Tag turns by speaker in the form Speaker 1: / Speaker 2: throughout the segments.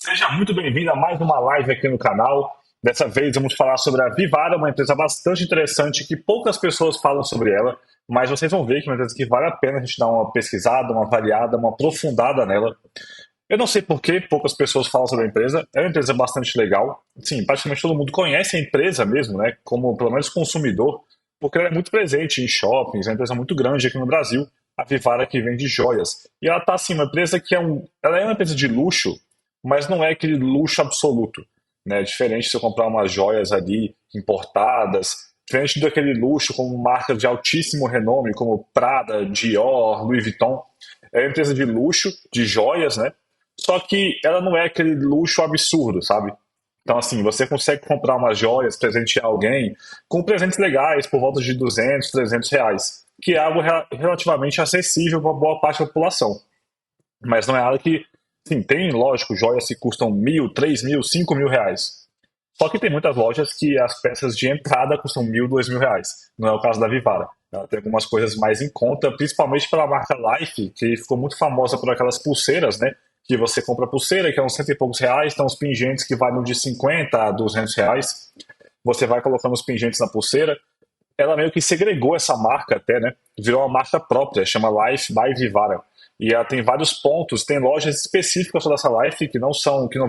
Speaker 1: Seja muito bem-vindo a mais uma live aqui no canal. Dessa vez vamos falar sobre a Vivara, uma empresa bastante interessante que poucas pessoas falam sobre ela, mas vocês vão ver que é uma empresa que vale a pena a gente dar uma pesquisada, uma avaliada, uma aprofundada nela. Eu não sei por que poucas pessoas falam sobre a empresa. É uma empresa bastante legal. Sim, praticamente todo mundo conhece a empresa mesmo, né? Como pelo menos consumidor, porque ela é muito presente em shoppings, é uma empresa muito grande aqui no Brasil, a Vivara que vende joias. E ela tá assim, uma empresa que ela é uma empresa de luxo, mas não é aquele luxo absoluto, né? Diferente de você comprar umas joias ali importadas, diferente daquele luxo com marcas de altíssimo renome, como Prada, Dior, Louis Vuitton. É uma empresa de luxo, de joias, né? Só que ela não é aquele luxo absurdo, sabe? Então, assim, você consegue comprar umas joias, presentear alguém, com presentes legais por volta de 200, 300 reais, que é algo relativamente acessível para boa parte da população. Mas não é nada que, sim, tem, lógico, joias que custam 1.000, 3.000, 5.000 reais. Só que tem muitas lojas que as peças de entrada custam 1.000, 2.000 reais. Não é o caso da Vivara. Ela tem algumas coisas mais em conta, principalmente pela marca Life, que ficou muito famosa por aquelas pulseiras, né? Que você compra pulseira, que é uns cento e poucos reais, tem uns pingentes que valem de 50 a 200 reais. Você vai colocando os pingentes na pulseira. Ela meio que segregou essa marca até, né? Virou uma marca própria, chama Life by Vivara. E ela tem vários pontos, tem lojas específicas só dessa Life, que não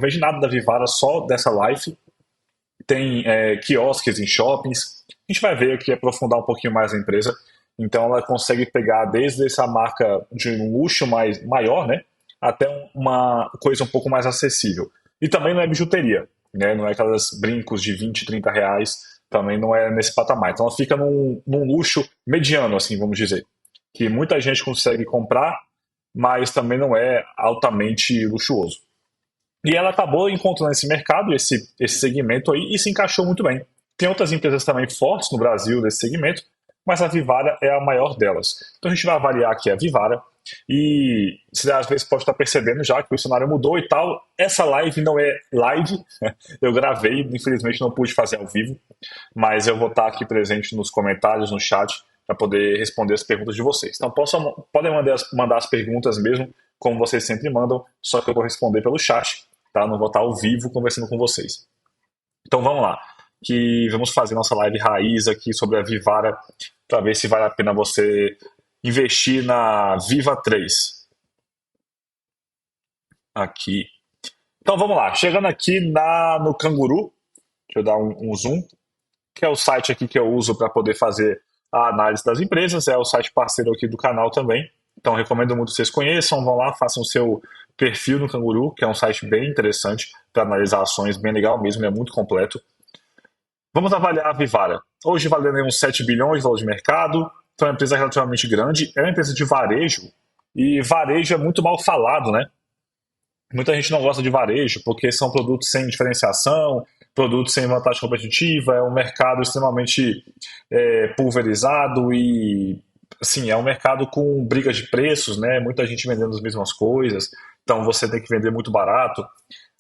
Speaker 1: vende nada da Vivara, só dessa Life. Tem quiosques em shoppings. A gente vai ver aqui, aprofundar um pouquinho mais a empresa. Então ela consegue pegar desde essa marca de um luxo maior, né? Até uma coisa um pouco mais acessível. E também não é bijuteria, né? Não é aquelas brincos de 20, 30 reais, também não é nesse patamar. Então ela fica num luxo mediano, assim, vamos dizer. Que muita gente consegue comprar, mas também não é altamente luxuoso. E ela acabou encontrando esse mercado, esse segmento aí, e se encaixou muito bem. Tem outras empresas também fortes no Brasil desse segmento, mas a Vivara é a maior delas. Então a gente vai avaliar aqui a Vivara, e você às vezes pode estar percebendo já que o cenário mudou e tal. Essa live não é live, eu gravei, infelizmente não pude fazer ao vivo, mas eu vou estar aqui presente nos comentários, no chat, para poder responder as perguntas de vocês. Então podem mandar as perguntas mesmo, como vocês sempre mandam, só que eu vou responder pelo chat, tá? Não vou estar ao vivo conversando com vocês. Então vamos lá, que vamos fazer nossa live raiz aqui sobre a Vivara, para ver se vale a pena você investir na Viva 3. Aqui. Então vamos lá, chegando aqui no Canguru, deixa eu dar um zoom, que é o site aqui que eu uso para poder fazer a análise das empresas, é o site parceiro aqui do canal também. Então recomendo muito que vocês conheçam, vão lá, façam o seu perfil no Canguru, que é um site bem interessante para analisar ações, bem legal mesmo, ele é muito completo. Vamos avaliar a Vivara. Hoje valendo uns 7 bilhões de valor de mercado, então é uma empresa relativamente grande, é uma empresa de varejo, e varejo é muito mal falado, né? Muita gente não gosta de varejo porque são produtos sem diferenciação, produtos sem vantagem competitiva, é um mercado extremamente pulverizado e assim, é um mercado com briga de preços, né? Muita gente vendendo as mesmas coisas, então você tem que vender muito barato.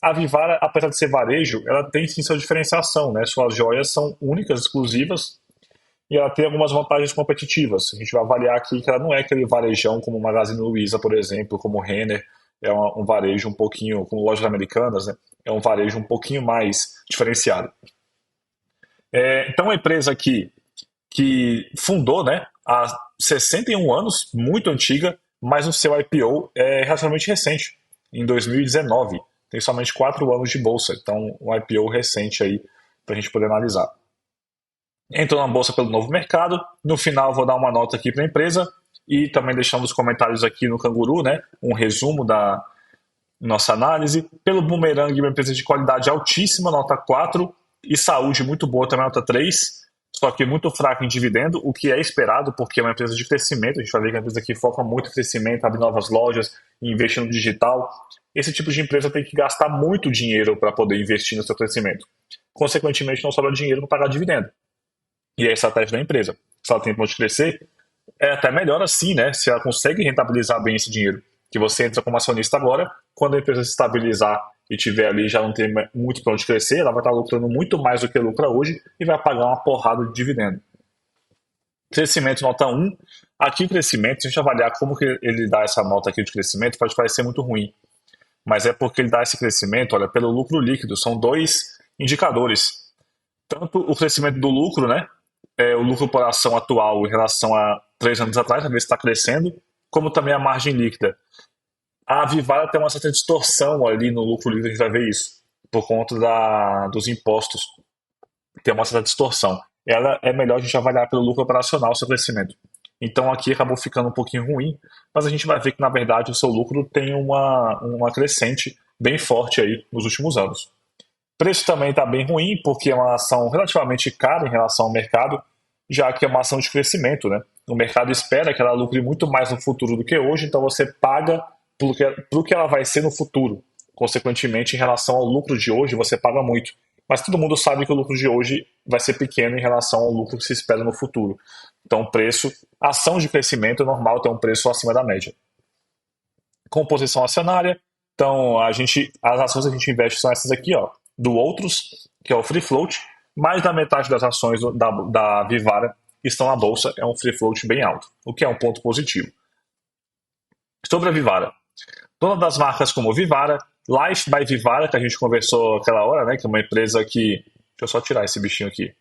Speaker 1: A Vivara, apesar de ser varejo, ela tem sim sua diferenciação, né? Suas joias são únicas, exclusivas, e ela tem algumas vantagens competitivas. A gente vai avaliar aqui que ela não é aquele varejão como Magazine Luiza, por exemplo, como Renner, é um varejo um pouquinho, como lojas americanas, né? É um varejo um pouquinho mais diferenciado. Então, uma empresa aqui que fundou, né, há 61 anos, muito antiga, mas o seu IPO é relativamente recente, em 2019. Tem somente 4 anos de bolsa, então um IPO recente aí para a gente poder analisar. Entrou na bolsa pelo novo mercado. No final, vou dar uma nota aqui para a empresa e também deixando nos comentários aqui no Canguru, né, um resumo da nossa análise. Pelo Boomerang, uma empresa de qualidade altíssima, nota 4, e saúde muito boa, também nota 3, só que muito fraca em dividendo, o que é esperado, porque é uma empresa de crescimento. A gente vai ver que é uma empresa que foca muito em crescimento, abre novas lojas, investe no digital. Esse tipo de empresa tem que gastar muito dinheiro para poder investir no seu crescimento. Consequentemente, não sobra dinheiro para pagar dividendo. E é a estratégia da empresa. Se ela tem plano de crescer, é até melhor assim, né? Se ela consegue rentabilizar bem esse dinheiro. Que você entra como acionista agora, quando a empresa se estabilizar e tiver ali, já não tem muito plano de crescer, ela vai estar lucrando muito mais do que lucra hoje e vai pagar uma porrada de dividendo. Crescimento nota 1. Aqui o crescimento, se a gente avaliar como que ele dá essa nota aqui de crescimento, pode parecer muito ruim. mas é porque ele dá esse crescimento, olha, pelo lucro líquido. São dois indicadores. Tanto o crescimento do lucro, né? O lucro por ação atual em relação a 3 anos atrás, para ver se está crescendo, como também a margem líquida. A Vivara tem uma certa distorção ali no lucro líquido, a gente vai ver isso, por conta dos impostos. Tem uma certa distorção. Ela é melhor a gente avaliar pelo lucro operacional, seu crescimento. Então aqui acabou ficando um pouquinho ruim, mas a gente vai ver que na verdade o seu lucro tem uma crescente bem forte aí nos últimos anos. O preço também está bem ruim, porque é uma ação relativamente cara em relação ao mercado, já que é uma ação de crescimento, né? O mercado espera que ela lucre muito mais no futuro do que hoje, então você paga pelo que ela vai ser no futuro. Consequentemente, em relação ao lucro de hoje, você paga muito. Mas todo mundo sabe que o lucro de hoje vai ser pequeno em relação ao lucro que se espera no futuro. Então, o preço, ação de crescimento é normal ter um preço acima da média. Composição acionária. Então, as ações que a gente investe são essas aqui, ó, do Outros, que é o Free Float. Mais da metade das ações da Vivara estão na bolsa, é um free float bem alto, o que é um ponto positivo. Sobre a Vivara, dona das marcas como Vivara, Life by Vivara, que a gente conversou aquela hora, né, que é uma empresa que... Deixa eu só tirar esse bichinho aqui,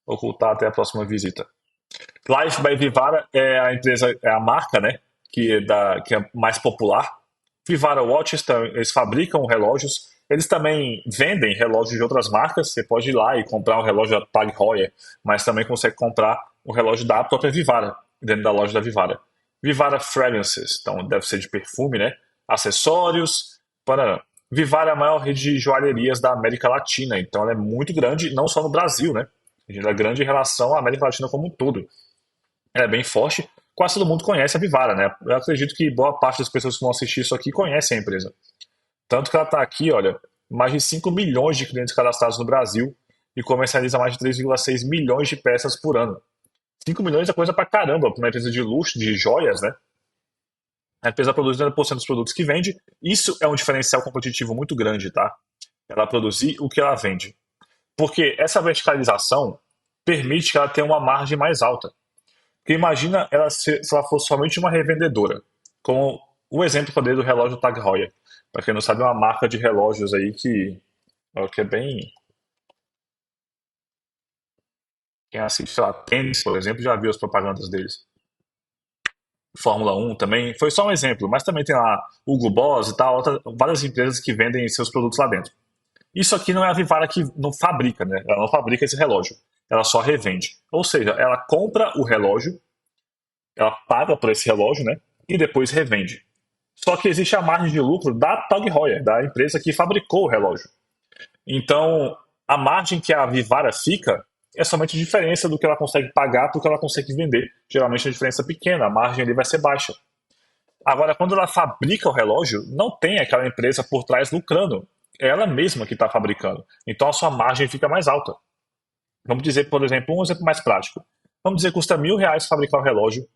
Speaker 1: ocultar até a próxima visita. Life by Vivara é a empresa, é a marca, né, que é mais popular. Vivara Watches, eles fabricam relógios. Eles também vendem relógios de outras marcas. Você pode ir lá e comprar um relógio da Tag Heuer, mas também consegue comprar o relógio da própria Vivara, dentro da loja da Vivara. Vivara Fragrances, então deve ser de perfume, né? Acessórios, para Vivara é a maior rede de joalherias da América Latina, então ela é muito grande, não só no Brasil, né? Ela é grande em relação à América Latina como um todo. Ela é bem forte, quase todo mundo conhece a Vivara, né? Eu acredito que boa parte das pessoas que vão assistir isso aqui conhecem a empresa. Tanto que ela está aqui, olha, mais de 5 milhões de clientes cadastrados no Brasil e comercializa mais de 3,6 milhões de peças por ano. 5 milhões é coisa pra caramba para uma empresa de luxo, de joias, né? A empresa produz 90% dos produtos que vende. Isso é um diferencial competitivo muito grande, tá? Ela produzir o que ela vende. Porque essa verticalização permite que ela tenha uma margem mais alta. Porque imagina se ela fosse somente uma revendedora. Como o exemplo que eu dei do relógio Tag Heuer. Para quem não sabe, é uma marca de relógios aí que é bem... Quem assiste, sei lá, tênis, por exemplo, já viu as propagandas deles. Fórmula 1 também, foi só um exemplo, mas também tem lá Hugo Boss e tal, várias empresas que vendem seus produtos lá dentro. Isso aqui não é a Vivara que não fabrica, né? Ela não fabrica esse relógio, ela só revende. Ou seja, ela compra o relógio, ela paga por esse relógio, né? E depois revende. Só que existe a margem de lucro da Tag Heuer, da empresa que fabricou o relógio. Então, a margem que a Vivara fica é somente a diferença do que ela consegue pagar para o que ela consegue vender. Geralmente a diferença é pequena, a margem ali vai ser baixa. Agora, quando ela fabrica o relógio, não tem aquela empresa por trás lucrando. É ela mesma que está fabricando. Então a sua margem fica mais alta. Vamos dizer, por exemplo, um exemplo mais prático. Vamos dizer que custa R$ 1.000 fabricar o relógio.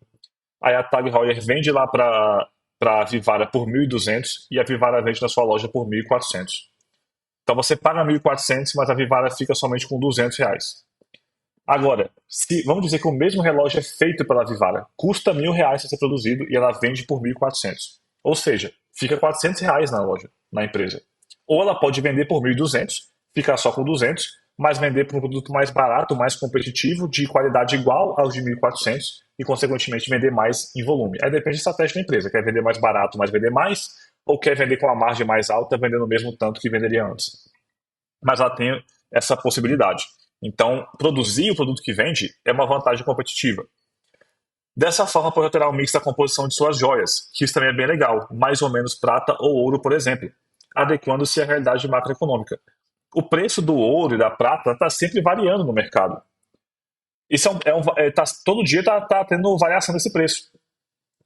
Speaker 1: Aí a Tag Heuer vende lá para a Vivara por 1.200 e a Vivara vende na sua loja por 1.400. Então você paga 1.400, mas a Vivara fica somente com R$ 200. Agora, vamos dizer que o mesmo relógio é feito pela Vivara, custa R$ 1.000 para ser produzido e ela vende por 1.400. Ou seja, fica R$ 400 na loja, na empresa. Ou ela pode vender por 1.200, ficar só com 200, mas vender por um produto mais barato, mais competitivo, de qualidade igual aos de 1.400 e, consequentemente, vender mais em volume. Aí depende da estratégia da empresa. Quer vender mais barato, mas vender mais, ou quer vender com a margem mais alta, vendendo o mesmo tanto que venderia antes. Mas ela tem essa possibilidade. Então, produzir o produto que vende é uma vantagem competitiva. Dessa forma, pode alterar o mix da composição de suas joias, que isso também é bem legal, mais ou menos prata ou ouro, por exemplo, adequando-se à realidade macroeconômica. O preço do ouro e da prata está sempre variando no mercado. Isso todo dia está tendo variação desse preço.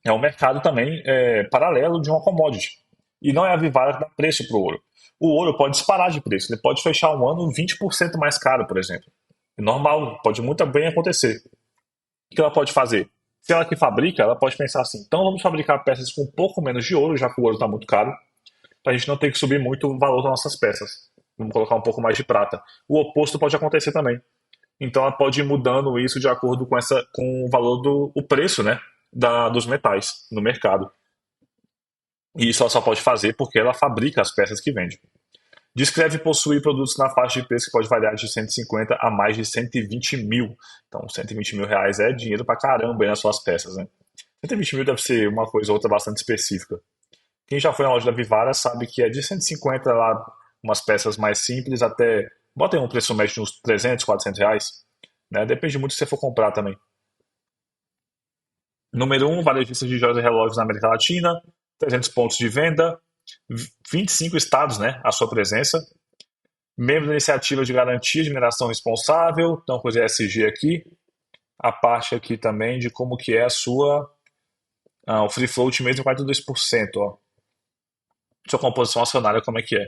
Speaker 1: É um mercado também paralelo de uma commodity. E não é a Vivara que dá preço para o ouro. O ouro pode disparar de preço. Ele pode fechar um ano 20% mais caro, por exemplo. É normal, pode muito bem acontecer. O que ela pode fazer? Se ela que fabrica, ela pode pensar assim, então vamos fabricar peças com um pouco menos de ouro, já que o ouro está muito caro, para a gente não ter que subir muito o valor das nossas peças. Vamos colocar um pouco mais de prata. O oposto pode acontecer também. Então ela pode ir mudando isso de acordo com o valor o preço, né, dos metais no mercado. E isso ela só pode fazer porque ela fabrica as peças que vende. Descreve possuir produtos na faixa de preço que pode variar de 150 a mais de 120 mil. Então, 120 mil reais é dinheiro pra caramba aí nas suas peças, né? 120 mil deve ser uma coisa ou outra bastante específica. Quem já foi na loja da Vivara sabe que é de 150 lá, umas peças mais simples, até. Bota aí um preço médio de uns 300, 400 reais. Né? Depende muito se você for comprar também. Número um, varejista de joias e relógios na América Latina, 300 pontos de venda, 25 estados, né, a sua presença. Membro da iniciativa de garantia de mineração responsável, então coisa ESG aqui. A parte aqui também de como que é a sua, o free float mesmo, 42%, ó. Sua composição acionária, como é que é.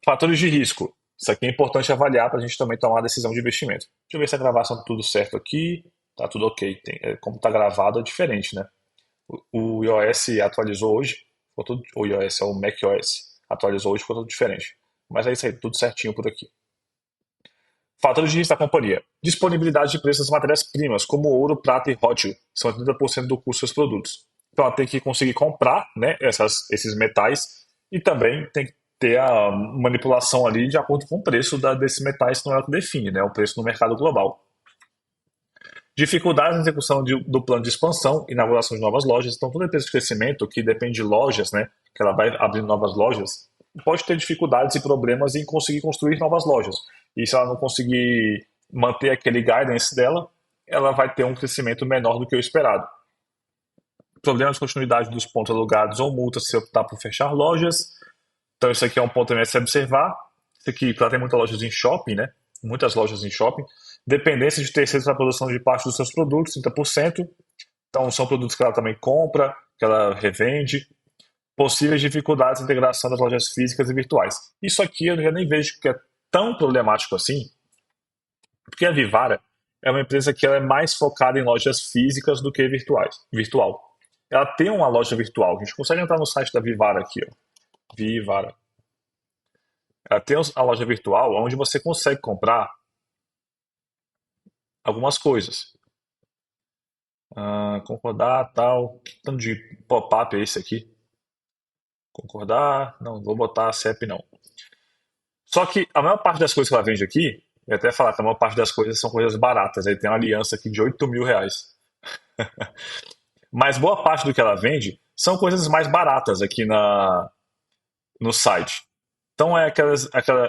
Speaker 1: Fatores de risco. Isso aqui é importante avaliar para a gente também tomar uma decisão de investimento. Deixa eu ver se a gravação tá tudo certo aqui. Tá tudo ok. Como tá gravado é diferente, né? O iOS atualizou hoje. O iOS é o macOS. Atualizou hoje, ficou tudo diferente. Mas é isso aí, tudo certinho por aqui. Fatores de risco da companhia. Disponibilidade de preços das matérias-primas, como ouro, prata e ródio. São 80% do custo dos produtos. Então ela tem que conseguir comprar, né, esses metais e também tem que ter a manipulação ali de acordo com o preço desses metais, que não é ela que define, né, o preço no mercado global. Dificuldades na execução do plano de expansão, inauguração de novas lojas. Então, toda empresa de crescimento que depende de lojas, né, que ela vai abrindo novas lojas, pode ter dificuldades e problemas em conseguir construir novas lojas. E se ela não conseguir manter aquele guidance dela, ela vai ter um crescimento menor do que o esperado. Problemas de continuidade dos pontos alugados ou multas se optar por fechar lojas. Então, isso aqui é um ponto também a se observar. Isso aqui, ela tem muitas lojas em shopping, né? Muitas lojas em shopping. Dependência de terceiros para a produção de parte dos seus produtos, 30%. Então, são produtos que ela também compra, que ela revende. Possíveis dificuldades de integração das lojas físicas e virtuais. Isso aqui eu já nem vejo que é tão problemático assim, porque a Vivara é uma empresa que ela é mais focada em lojas físicas do que virtual. Ela tem uma loja virtual. A gente consegue entrar no site da Vivara aqui, ó. Vivara. Ela tem a loja virtual onde você consegue comprar algumas coisas. Concordar, tal. Que tanto de pop-up é esse aqui? Concordar. Não, vou botar CEP não. Só que a maior parte das coisas que ela vende aqui, eu até falar que a maior parte das coisas são coisas baratas. Aí tem uma aliança aqui de 8 mil reais. Mas boa parte do que ela vende são coisas mais baratas aqui no site. Então é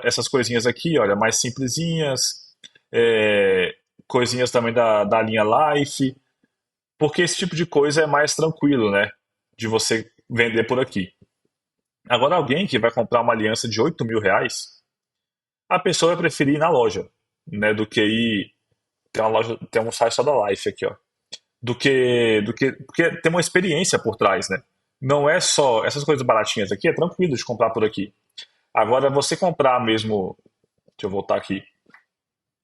Speaker 1: essas coisinhas aqui, olha, mais simplesinhas, é, coisinhas também da linha Life, porque esse tipo de coisa é mais tranquilo, né? De você vender por aqui. Agora, alguém que vai comprar uma aliança de 8 mil reais, a pessoa vai preferir ir na loja, né? Do que ir. Tem uma loja, tem um site só da Life aqui, ó. Porque tem uma experiência por trás, né? Não é só. Essas coisas baratinhas aqui, é tranquilo de comprar por aqui. Agora, você comprar mesmo. Deixa eu voltar aqui.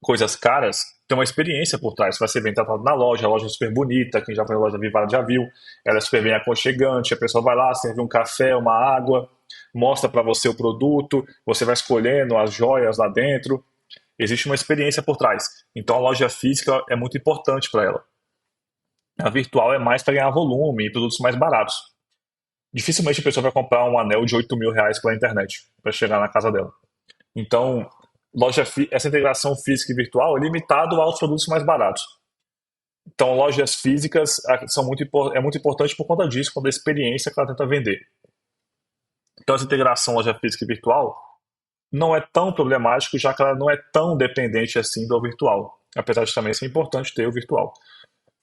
Speaker 1: Coisas caras, tem uma experiência por trás. Vai ser bem tratado na loja, a loja é super bonita, quem já foi na loja Vivara já viu. Ela é super bem aconchegante, a pessoa vai lá, serve um café, uma água, mostra para você o produto, você vai escolhendo as joias lá dentro. Existe uma experiência por trás. Então a loja física é muito importante para ela. A virtual é mais para ganhar volume e produtos mais baratos. Dificilmente a pessoa vai comprar um anel de 8 mil reais pela internet para chegar na casa dela. Então, essa integração física e virtual é limitado aos produtos mais baratos. Então, lojas físicas é muito importante por conta disso, por da experiência que ela tenta vender. Então, essa integração loja física e virtual não é tão problemático, já que ela não é tão dependente assim do virtual. Apesar de também ser importante ter o virtual.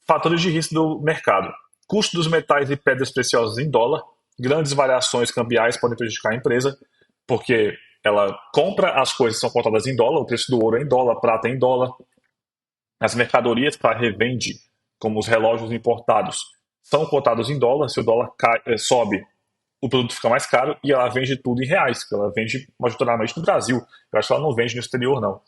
Speaker 1: Fatores de risco do mercado. Custo dos metais e pedras preciosas em dólar. Grandes variações cambiais podem prejudicar a empresa, porque ela compra as coisas que são cotadas em dólar, o preço do ouro é em dólar, prata é em dólar. As mercadorias que ela revende, como os relógios importados, são cotados em dólar. Se o dólar sobe, o produto fica mais caro e ela vende tudo em reais, porque ela vende majoritariamente no Brasil. Eu acho que ela não vende no exterior, não.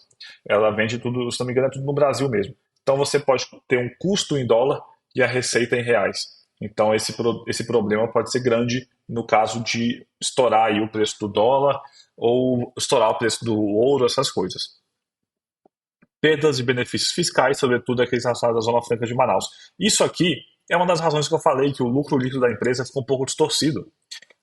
Speaker 1: Ela vende tudo, se não me engano, é tudo no Brasil mesmo. Então você pode ter um custo em dólar e a receita em reais. Então esse problema pode ser grande no caso de estourar aí o preço do dólar ou estourar o preço do ouro, essas coisas. Perdas de benefícios fiscais, sobretudo aqueles relacionados à Zona Franca de Manaus. Isso aqui É uma das razões que eu falei que o lucro líquido da empresa ficou um pouco distorcido.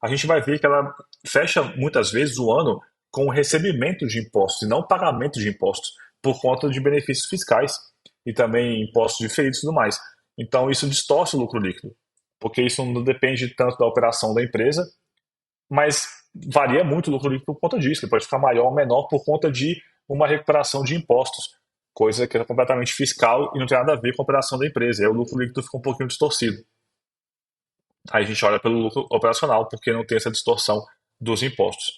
Speaker 1: A gente vai ver que ela fecha muitas vezes o ano com recebimento de impostos e não pagamento de impostos, por conta de benefícios fiscais e também impostos diferidos e tudo mais. Então isso distorce o lucro líquido, porque isso não depende tanto da operação da empresa, mas varia muito o lucro líquido por conta disso. Ele pode ficar maior ou menor por conta de uma recuperação de impostos, coisa que é completamente fiscal e não tem nada a ver com a operação da empresa. Aí o lucro líquido fica um pouquinho distorcido. Aí a gente olha pelo lucro operacional, porque não tem essa distorção dos impostos.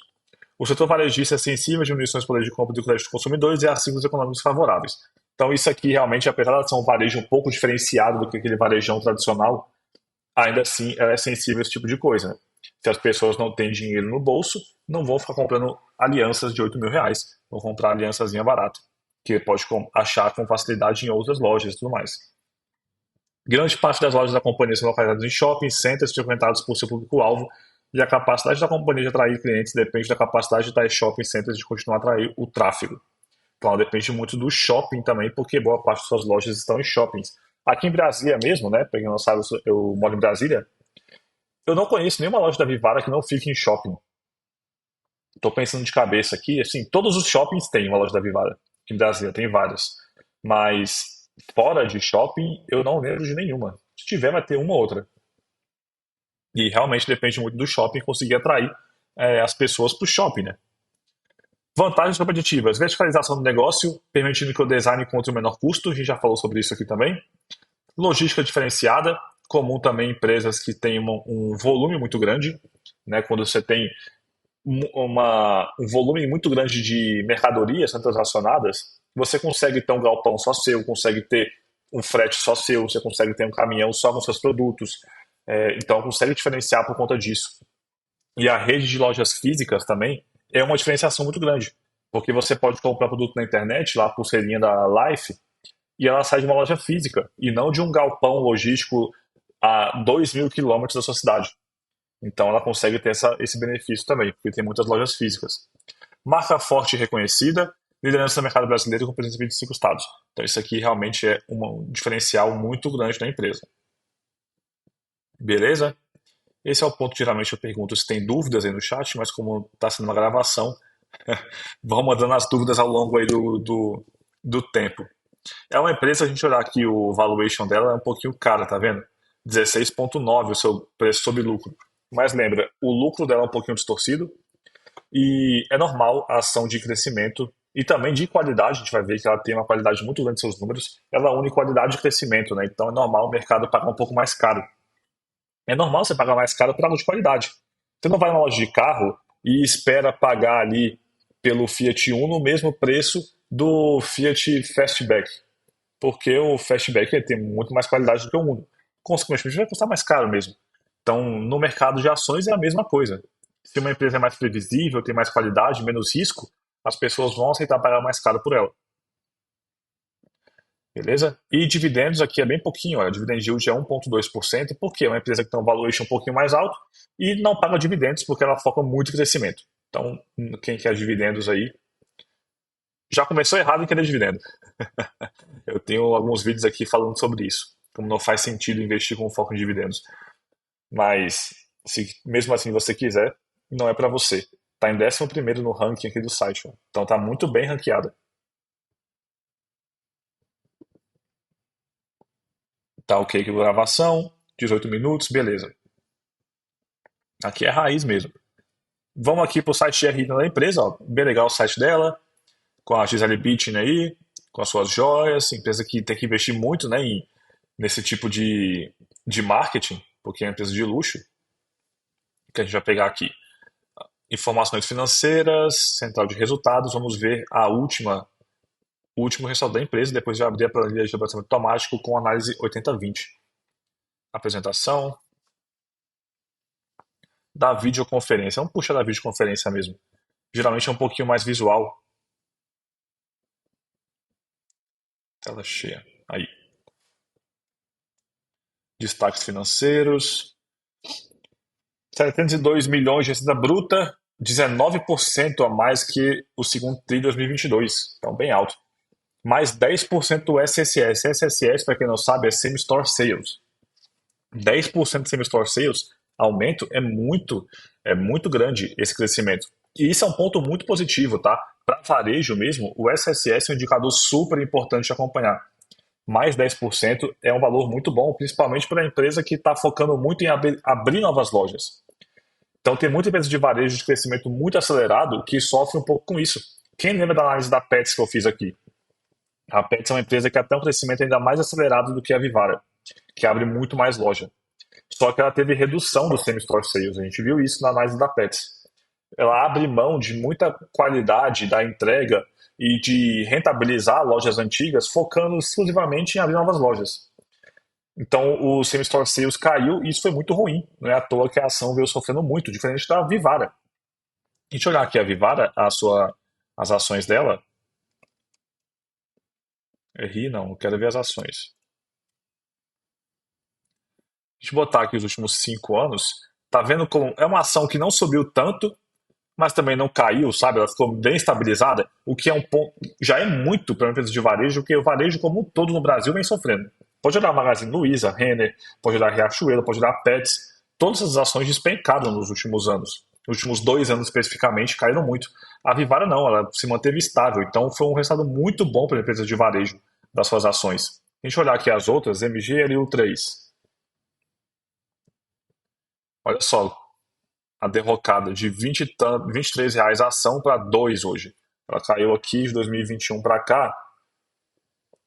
Speaker 1: O setor varejista é sensível às diminuições do poder de compra do crédito dos consumidores e a ciclos econômicos favoráveis. Então, isso aqui realmente, apesar de ser um varejo um pouco diferenciado do que aquele varejão tradicional, ainda assim ela é sensível a esse tipo de coisa. Né? Se as pessoas não têm dinheiro no bolso, não vão ficar comprando alianças de R$ 8.000, vão comprar aliançazinha barata, que pode achar com facilidade em outras lojas e tudo mais. Grande parte das lojas da companhia são localizadas em shopping centers frequentados por seu público-alvo, e a capacidade da companhia de atrair clientes depende da capacidade de tais shopping centers de continuar a atrair o tráfego. Então, ela depende muito do shopping também, porque boa parte de suas lojas estão em shoppings. Aqui em Brasília mesmo, né? Pra quem não sabe, eu moro em Brasília. Eu não conheço nenhuma loja da Vivara que não fique em shopping. Estou pensando de cabeça aqui, assim, todos os shoppings têm uma loja da Vivara. Aqui em Brasília tem várias. Mas fora de shopping, eu não lembro de nenhuma. Se tiver, vai ter uma ou outra. E realmente depende muito do shopping conseguir atrair as pessoas para o shopping, né? Vantagens competitivas: verticalização do negócio, permitindo que o design encontre o menor custo. A gente já falou sobre isso aqui também. Logística diferenciada, comum também em empresas que têm um volume muito grande, né? Quando você tem um volume muito grande de mercadorias sendo transacionadas, você consegue ter um galpão só seu, consegue ter um frete só seu, você consegue ter um caminhão só com seus produtos. Então, consegue diferenciar por conta disso. E a rede de lojas físicas também é uma diferenciação muito grande, porque você pode comprar produto na internet, lá a pulseirinha da Life, e ela sai de uma loja física, e não de um galpão logístico a 2.000 quilômetros da sua cidade. Então ela consegue ter esse benefício também, porque tem muitas lojas físicas. Marca forte e reconhecida, liderança no mercado brasileiro com presença em 25 estados. Então isso aqui realmente é um diferencial muito grande da empresa. Beleza? Esse é o ponto que geralmente eu pergunto se tem dúvidas aí no chat, mas como está sendo uma gravação, vão mandando as dúvidas ao longo aí do tempo. É uma empresa, a gente olhar aqui o valuation dela, é um pouquinho cara, tá vendo? 16,9 o seu preço sobre lucro. Mas lembra, o lucro dela é um pouquinho distorcido e é normal a ação de crescimento e também de qualidade. A gente vai ver que ela tem uma qualidade muito grande em seus números. Ela une qualidade e crescimento, né? Então é normal o mercado pagar um pouco mais caro. É normal você pagar mais caro por algo de qualidade. Você não vai numa loja de carro e espera pagar ali pelo Fiat Uno o mesmo preço do Fiat Fastback, porque o Fastback ele tem muito mais qualidade do que o Uno. Consequentemente, vai custar mais caro mesmo. Então, no mercado de ações é a mesma coisa. Se uma empresa é mais previsível, tem mais qualidade, menos risco, as pessoas vão aceitar pagar mais caro por ela. Beleza? E dividendos aqui é bem pouquinho, olha, dividend yield é 1,2%, porque é uma empresa que tem um valuation um pouquinho mais alto e não paga dividendos porque ela foca muito em crescimento. Então, quem quer dividendos aí, já começou errado em querer dividendo. Eu tenho alguns vídeos aqui falando sobre isso, como não faz sentido investir com foco em dividendos. Mas, se mesmo assim você quiser, não é para você. Está em 11º no ranking aqui do site, ó. Então está muito bem ranqueada. Tá ok com gravação, 18 minutos, beleza. Aqui é a raiz mesmo. Vamos aqui pro site GRI da empresa, ó. Bem legal o site dela, com a Gisele Bündchen aí, com as suas joias, empresa que tem que investir muito, né, nesse tipo de marketing, porque é uma empresa de luxo, que a gente vai pegar aqui. Informações financeiras, central de resultados, vamos ver o último resultado da empresa, depois de abrir a planilha de gerenciamento automático com análise 80/20. Apresentação da videoconferência. Vamos puxar da videoconferência mesmo. Geralmente é um pouquinho mais visual. Tela cheia. Aí. Destaques financeiros. 702 milhões de receita bruta, 19% a mais que o segundo TRI de 2022. Então, bem alto. Mais 10% do SSS. SSS, para quem não sabe, é Same Store Sales. 10% de same-store sales, aumento é muito grande esse crescimento. E isso é um ponto muito positivo, tá? Para varejo mesmo, o SSS é um indicador super importante de acompanhar. Mais 10% é um valor muito bom, principalmente para a empresa que está focando muito em abrir novas lojas. Então tem muita empresa de varejo de crescimento muito acelerado que sofre um pouco com isso. Quem lembra da análise da Pets que eu fiz aqui? A Pets é uma empresa que tem um crescimento ainda mais acelerado do que a Vivara, que abre muito mais loja. Só que ela teve redução do same-store sales. A gente viu isso na análise da Pets. Ela abre mão de muita qualidade da entrega e de rentabilizar lojas antigas, focando exclusivamente em abrir novas lojas. Então o same-store sales caiu e isso foi muito ruim. Não é à toa que a ação veio sofrendo muito, diferente da Vivara. Deixa eu olhar aqui a Vivara, as ações dela. RI não, eu quero ver as ações. Deixa eu botar aqui os últimos 5 anos. Tá vendo como é uma ação que não subiu tanto, mas também não caiu, sabe? Ela ficou bem estabilizada, o que é um ponto, já é muito para uma empresa de varejo, porque o varejo como um todo no Brasil vem sofrendo. Pode olhar a Magazine Luiza, Renner, pode olhar a Riachuelo, pode olhar a Pets, todas essas ações despencaram nos últimos anos. Nos últimos 2 anos especificamente caíram muito. A Vivara não, ela se manteve estável, então foi um resultado muito bom para a empresa de varejo das suas ações. A gente olhar aqui as outras, MG e LU3. Olha só, a derrocada de 20, R$ 23 a ação para 2 hoje. Ela caiu aqui de 2021 para cá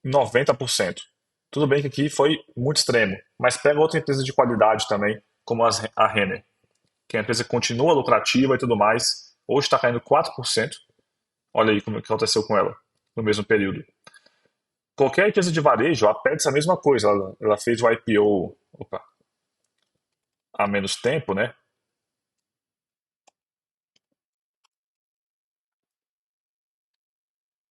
Speaker 1: 90%. Tudo bem que aqui foi muito extremo, mas pega outra empresa de qualidade também, como a Renner, que é uma empresa que continua lucrativa e tudo mais. Hoje está caindo 4%. Olha aí como que aconteceu com ela no mesmo período. Qualquer empresa de varejo, a Pets é a mesma coisa. Ela fez o IPO, opa, há menos tempo, né?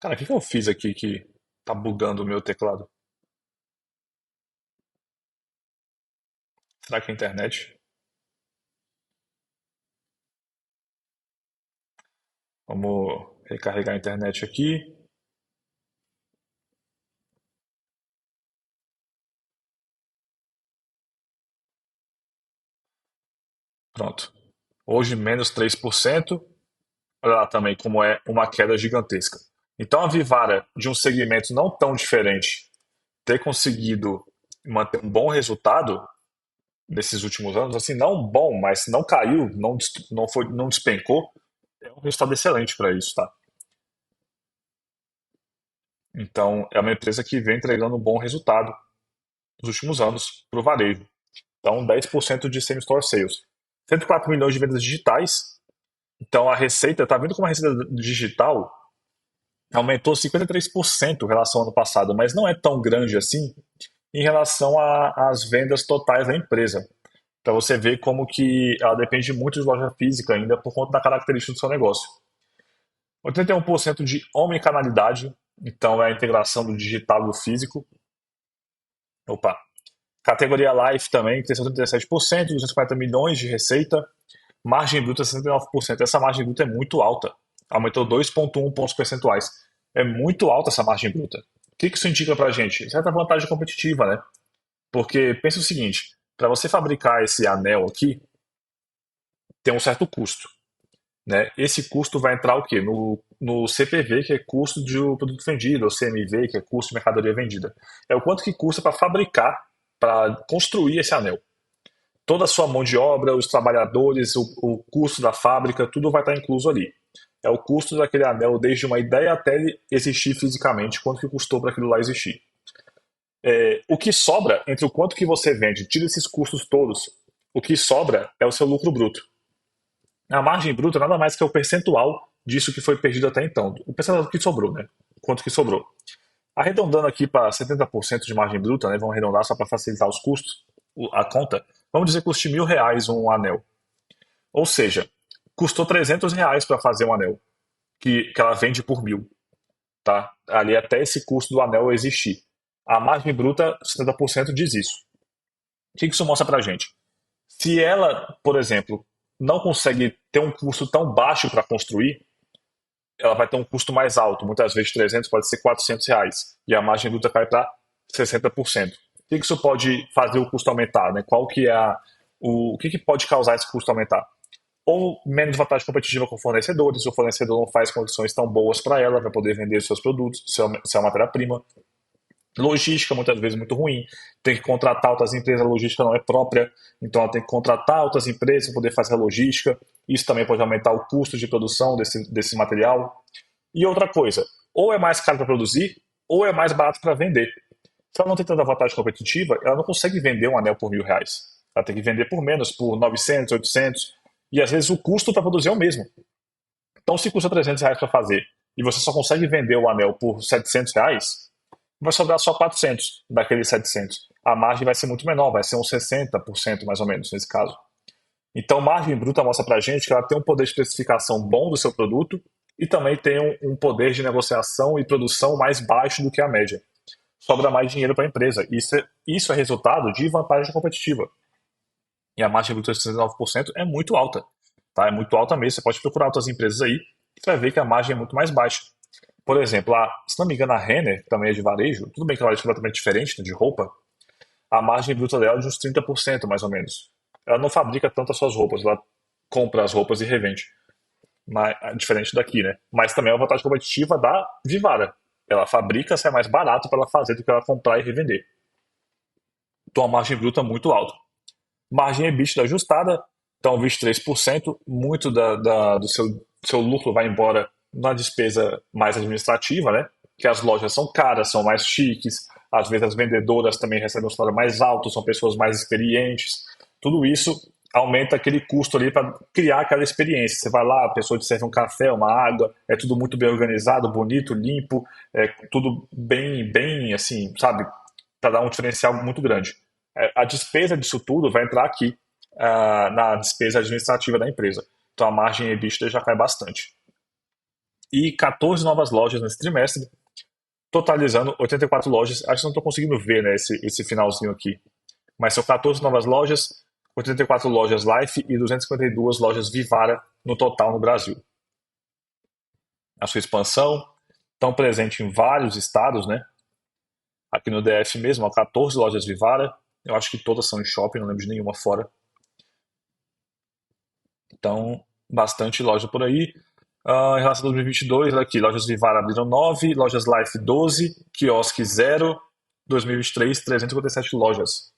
Speaker 1: Cara, o que que eu fiz aqui que tá bugando o meu teclado? Será que é a internet? Vamos recarregar a internet aqui. Pronto. Hoje, menos 3%. Olha lá também como é uma queda gigantesca. Então, a Vivara, de um segmento não tão diferente, ter conseguido manter um bom resultado nesses últimos anos, assim, não bom, mas não caiu, não despencou, é um resultado excelente para isso, tá? Então, é uma empresa que vem entregando um bom resultado nos últimos anos para o varejo. Então, 10% de same-store sales. 104 milhões de vendas digitais. Então, a receita, tá vendo como a receita digital aumentou 53% em relação ao ano passado, mas não é tão grande assim em relação às vendas totais da empresa. Para você ver como que ela depende muito de loja física ainda por conta da característica do seu negócio. 81% de omnicanalidade, então é a integração do digital e do físico. Opa, categoria Life também, cresceu 37%, 240 milhões de receita. Margem bruta 69%. Essa margem bruta é muito alta. Aumentou 2,1 pontos percentuais. É muito alta essa margem bruta. O que isso indica pra gente? Certa vantagem competitiva, né? Porque pensa o seguinte, para você fabricar esse anel aqui, tem um certo custo, né? Esse custo vai entrar o quê? No CPV, que é custo de produto vendido, ou CMV, que é custo de mercadoria vendida. É o quanto que custa para fabricar, para construir esse anel. Toda a sua mão de obra, os trabalhadores, o custo da fábrica, tudo vai estar incluso ali. É o custo daquele anel desde uma ideia até ele existir fisicamente, quanto que custou para aquilo lá existir. O que sobra entre o quanto que você vende, tira esses custos todos, o que sobra é o seu lucro bruto. A margem bruta nada mais que é o percentual disso que foi perdido até então. O percentual que sobrou, né? Quanto que sobrou. Arredondando aqui para 70% de margem bruta, né? Vamos arredondar só para facilitar os custos, a conta. Vamos dizer que custe R$ 1.000 um anel. Ou seja, custou R$ 300 para fazer um anel, que ela vende por 1.000. Tá? Ali até esse custo do anel existir. A margem bruta, 70% diz isso. O que isso mostra pra gente? Se ela, por exemplo, não consegue ter um custo tão baixo para construir, ela vai ter um custo mais alto, muitas vezes 300, pode ser R$ 400, e a margem bruta cai para 60%. que isso pode fazer o custo aumentar, né? Qual que é o que pode causar esse custo aumentar? Ou menos vantagem competitiva com fornecedores, o fornecedor não faz condições tão boas para ela para poder vender os seus produtos, sua matéria-prima. Logística, muitas vezes, muito ruim. Tem que contratar outras empresas, a logística não é própria, então ela tem que contratar outras empresas para poder fazer a logística. Isso também pode aumentar o custo de produção desse material. E outra coisa, ou é mais caro para produzir, ou é mais barato para vender. Se ela não tem tanta vantagem competitiva, ela não consegue vender um anel por R$ 1.000. Ela tem que vender por menos, por 900, 800, e às vezes o custo para produzir é o mesmo. Então, se custa R$ 300 para fazer e você só consegue vender o anel por R$ 700, vai sobrar só 400 daqueles 700. A margem vai ser muito menor, vai ser uns 60% mais ou menos nesse caso. Então, margem bruta mostra para a gente que ela tem um poder de especificação bom do seu produto e também tem um poder de negociação e produção mais baixo do que a média. Sobra mais dinheiro para a empresa. Isso é resultado de vantagem competitiva. E a margem bruta de 69% é muito alta. Tá? É muito alta mesmo. Você pode procurar outras empresas aí e você vai ver que a margem é muito mais baixa. Por exemplo, se não me engano, a Renner, que também é de varejo, tudo bem que ela é completamente diferente, né, de roupa, a margem bruta dela é de uns 30%, mais ou menos. Ela não fabrica tanto as suas roupas, ela compra as roupas e revende. Mas, diferente daqui, né? Mas também é uma vantagem competitiva da Vivara. Ela fabrica, sai mais barato para ela fazer do que ela comprar e revender. Então a margem bruta é muito alta. Margem EBITDA ajustada, então 23%, muito do seu lucro vai embora na despesa mais administrativa, né? Que as lojas são caras, são mais chiques, às vezes as vendedoras também recebem um salário mais alto, são pessoas mais experientes. Tudo isso aumenta aquele custo ali para criar aquela experiência. Você vai lá, a pessoa te serve um café, uma água, é tudo muito bem organizado, bonito, limpo, é tudo bem assim, sabe? Para dar um diferencial muito grande. A despesa disso tudo vai entrar aqui na despesa administrativa da empresa. Então a margem EBITDA já cai bastante. E 14 novas lojas nesse trimestre, totalizando 84 lojas. Acho que não estou conseguindo ver, né, esse finalzinho aqui. Mas são 14 novas lojas, 84 lojas Life e 252 lojas Vivara no total no Brasil. A sua expansão estão presente em vários estados, né? Aqui no DF mesmo, há 14 lojas Vivara. Eu acho que todas são em shopping, não lembro de nenhuma fora. Então, bastante loja por aí. Em relação a 2022, aqui, lojas Vivara abriram 9, lojas Life 12, quiosque 0, 2023, 357 lojas.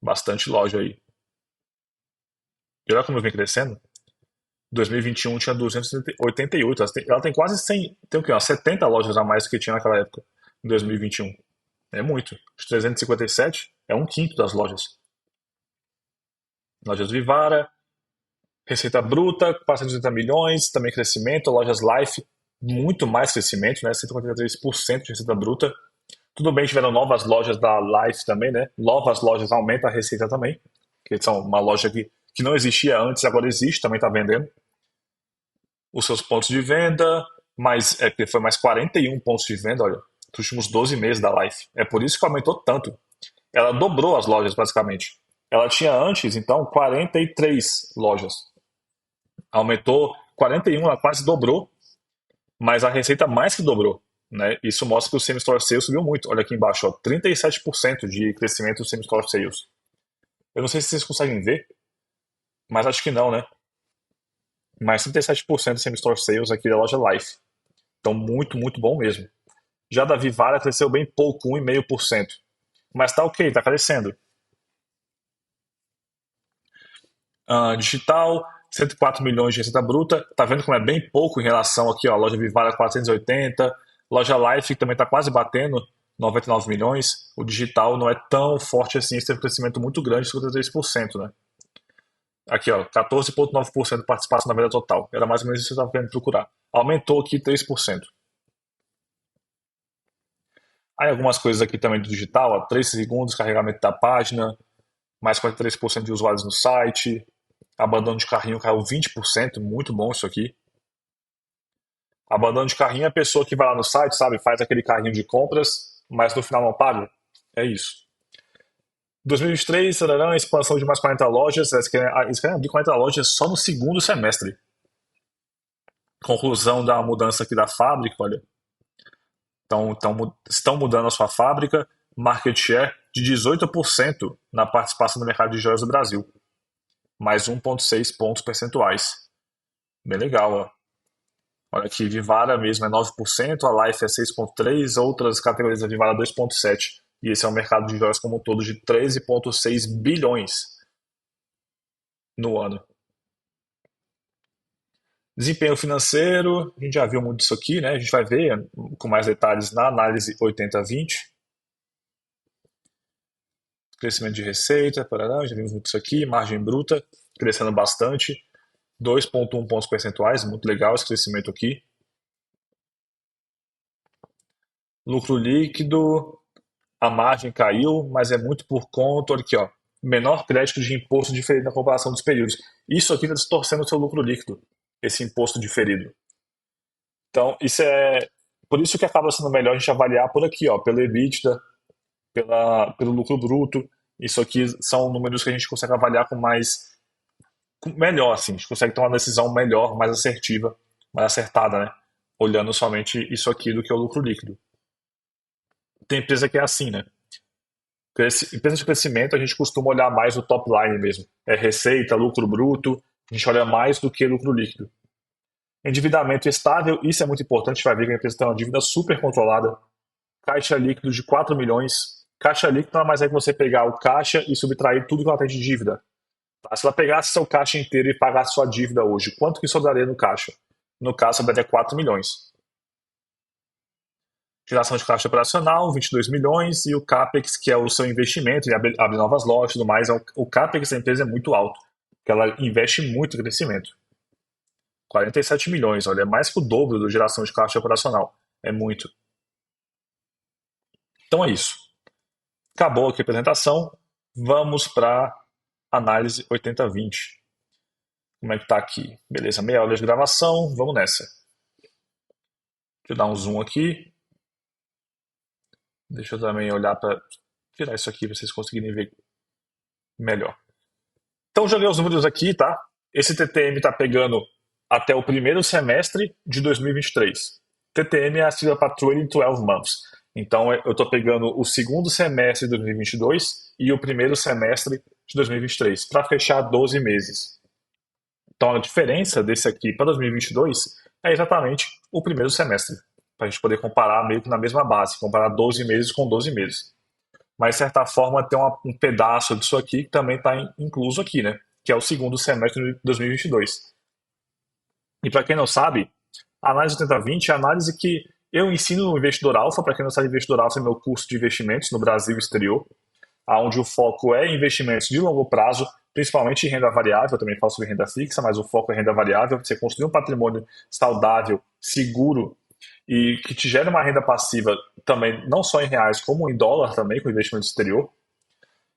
Speaker 1: Bastante loja aí. E olha como vem crescendo. 2021 tinha 288, ela tem quase 100, tem o quê? Umas 70 lojas a mais do que tinha naquela época, em 2021. É muito. Os 357 é um quinto das lojas. Lojas Vivara, receita bruta, 480 milhões, também crescimento. Lojas Life, muito mais crescimento, né? 143% de receita bruta. Tudo bem, tiveram novas lojas da Life também, né? Novas lojas aumentam a receita também, que são uma loja que não existia antes, agora existe, também está vendendo. Os seus pontos de venda, porque foi mais 41 pontos de venda, olha, nos últimos 12 meses da Life. É por isso que aumentou tanto. Ela dobrou as lojas, basicamente. Ela tinha antes, então, 43 lojas. Aumentou 41, ela quase dobrou, mas a receita mais que dobrou. Né? Isso mostra que o same-store sales subiu muito. Olha aqui embaixo, ó, 37% de crescimento do same-store sales. Eu não sei se vocês conseguem ver, mas acho que não, né? Mas 37% do same-store sales aqui da loja Life. Então, muito, muito bom mesmo. Já da Vivara cresceu bem pouco, 1,5%. Mas tá ok, tá crescendo. Digital, 104 milhões de receita bruta. Tá vendo como é bem pouco em relação aqui, ó, a loja Vivara 480, loja Life também tá quase batendo 99 milhões. O digital não é tão forte assim, esse teve um crescimento muito grande, 53%, né? Aqui, ó, 14,9% de participação na venda total. Era mais ou menos isso que você estava querendo procurar. Aumentou aqui 3%. Aí algumas coisas aqui também do digital, ó, 3 segundos, carregamento da página, mais 43% de usuários no site, abandono de carrinho caiu 20%, muito bom isso aqui. Abandono de carrinho é a pessoa que vai lá no site, sabe, faz aquele carrinho de compras, mas no final não paga. É isso. 2023, expansão de mais 40 lojas, eles querem abrir 40 lojas só no segundo semestre. Conclusão da mudança aqui da fábrica, olha. Então, estão mudando a sua fábrica, market share de 18% na participação do mercado de joias do Brasil, mais 1,6 pontos percentuais. Bem legal, ó. Olha aqui, Vivara mesmo é 9%, a Life é 6,3%, outras categorias da Vivara 2,7%. E esse é um mercado de joias como um todo de 13,6 bilhões no ano. Desempenho financeiro, a gente já viu muito isso aqui, né? A gente vai ver com mais detalhes na análise 80/20. Crescimento de receita, parará, já vimos muito isso aqui. Margem bruta, crescendo bastante. 2,1 pontos percentuais, muito legal esse crescimento aqui. Lucro líquido, a margem caiu, mas é muito por conta, olha aqui, ó, menor crédito de imposto diferido na comparação dos períodos. Isso aqui está distorcendo o seu lucro líquido, esse imposto diferido. Então, isso é por isso que acaba sendo melhor a gente avaliar por aqui, ó, pelo EBITDA, pelo lucro bruto. Isso aqui são números que a gente consegue avaliar melhor, assim, a gente consegue ter uma decisão melhor, mais assertiva, mais acertada, né? Olhando somente isso aqui do que o lucro líquido. Tem empresa que é assim, né? Empresa de crescimento, a gente costuma olhar mais o top line mesmo. É receita, lucro bruto, a gente olha mais do que lucro líquido. Endividamento estável, isso é muito importante, a gente vai ver que a empresa tem uma dívida super controlada. Caixa líquido de 4 milhões. Caixa líquido nada mais é que você pegar o caixa e subtrair tudo que ela tem de dívida. Tá? Se ela pegasse seu caixa inteiro e pagasse sua dívida hoje, quanto que sobraria no caixa? No caso, sobraria 4 milhões. Geração de caixa operacional, 22 milhões, e o CAPEX, que é o seu investimento, em abrir novas lojas e tudo mais, o CAPEX da empresa é muito alto, porque ela investe muito em crescimento. 47 milhões, olha, é mais que o dobro da geração de caixa operacional. É muito. Então é isso. Acabou aqui a apresentação. Vamos para análise 80/20. Como é que tá aqui? Beleza, meia hora de gravação, vamos nessa. Deixa eu dar um zoom aqui. Deixa eu também olhar para tirar isso aqui para vocês conseguirem ver melhor. Então, joguei os números aqui, tá? Esse TTM está pegando até o primeiro semestre de 2023. TTM é a sigla para Trailing 12 Months. Então, eu estou pegando o segundo semestre de 2022 e o primeiro semestre de 2023, para fechar 12 meses. Então, a diferença desse aqui para 2022 é exatamente o primeiro semestre, para a gente poder comparar meio que na mesma base, comparar 12 meses com 12 meses. Mas, de certa forma, tem um pedaço disso aqui que também está incluso aqui, né? Que é o segundo semestre de 2022. E para quem não sabe, a análise 80/20 é a análise que eu ensino no Investidor Alpha. Para quem não sabe, Investidor Alpha é meu curso de investimentos no Brasil e exterior, onde o foco é investimentos de longo prazo, principalmente em renda variável. Eu também falo sobre renda fixa, mas o foco é renda variável. Você construir um patrimônio saudável, seguro e que te gere uma renda passiva também, não só em reais, como em dólar também, com investimento exterior.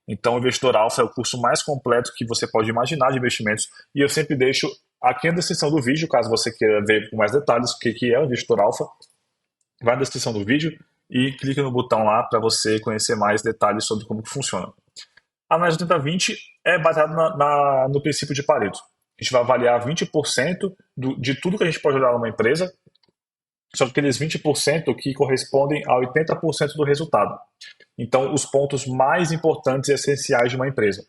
Speaker 1: Então, o Investidor Alpha é o curso mais completo que você pode imaginar de investimentos. E eu sempre deixo aqui na descrição do vídeo, caso você queira ver com mais detalhes o que é o Investidor Alpha. Vai na descrição do vídeo e clique no botão lá para você conhecer mais detalhes sobre como que funciona. A análise 80/20 é baseada no princípio de Pareto. A gente vai avaliar 20% de tudo que a gente pode olhar numa empresa, só que aqueles 20% que correspondem a 80% do resultado. Então, os pontos mais importantes e essenciais de uma empresa.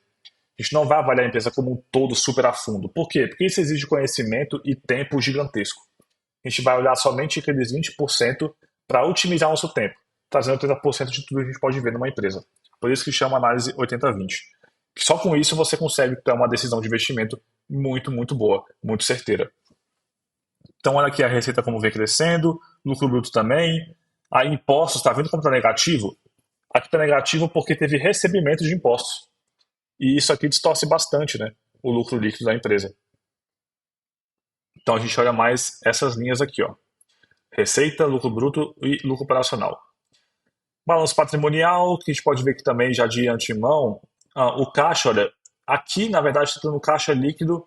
Speaker 1: A gente não vai avaliar a empresa como um todo super a fundo. Por quê? Porque isso exige conhecimento e tempo gigantesco. A gente vai olhar somente aqueles 20% para otimizar nosso tempo, trazendo 80% de tudo que a gente pode ver numa empresa. Por isso que chama análise 80/20. Só com isso você consegue ter uma decisão de investimento muito, muito boa, muito certeira. Então, olha aqui a receita como vem crescendo, lucro bruto também. Aí, impostos, está vendo como está negativo? Aqui está negativo porque teve recebimento de impostos. E isso aqui distorce bastante, né, o lucro líquido da empresa. Então, a gente olha mais essas linhas aqui, ó. Receita, lucro bruto e lucro operacional. Balanço patrimonial, que a gente pode ver que também já de antemão, o caixa, olha, aqui na verdade está tendo caixa líquido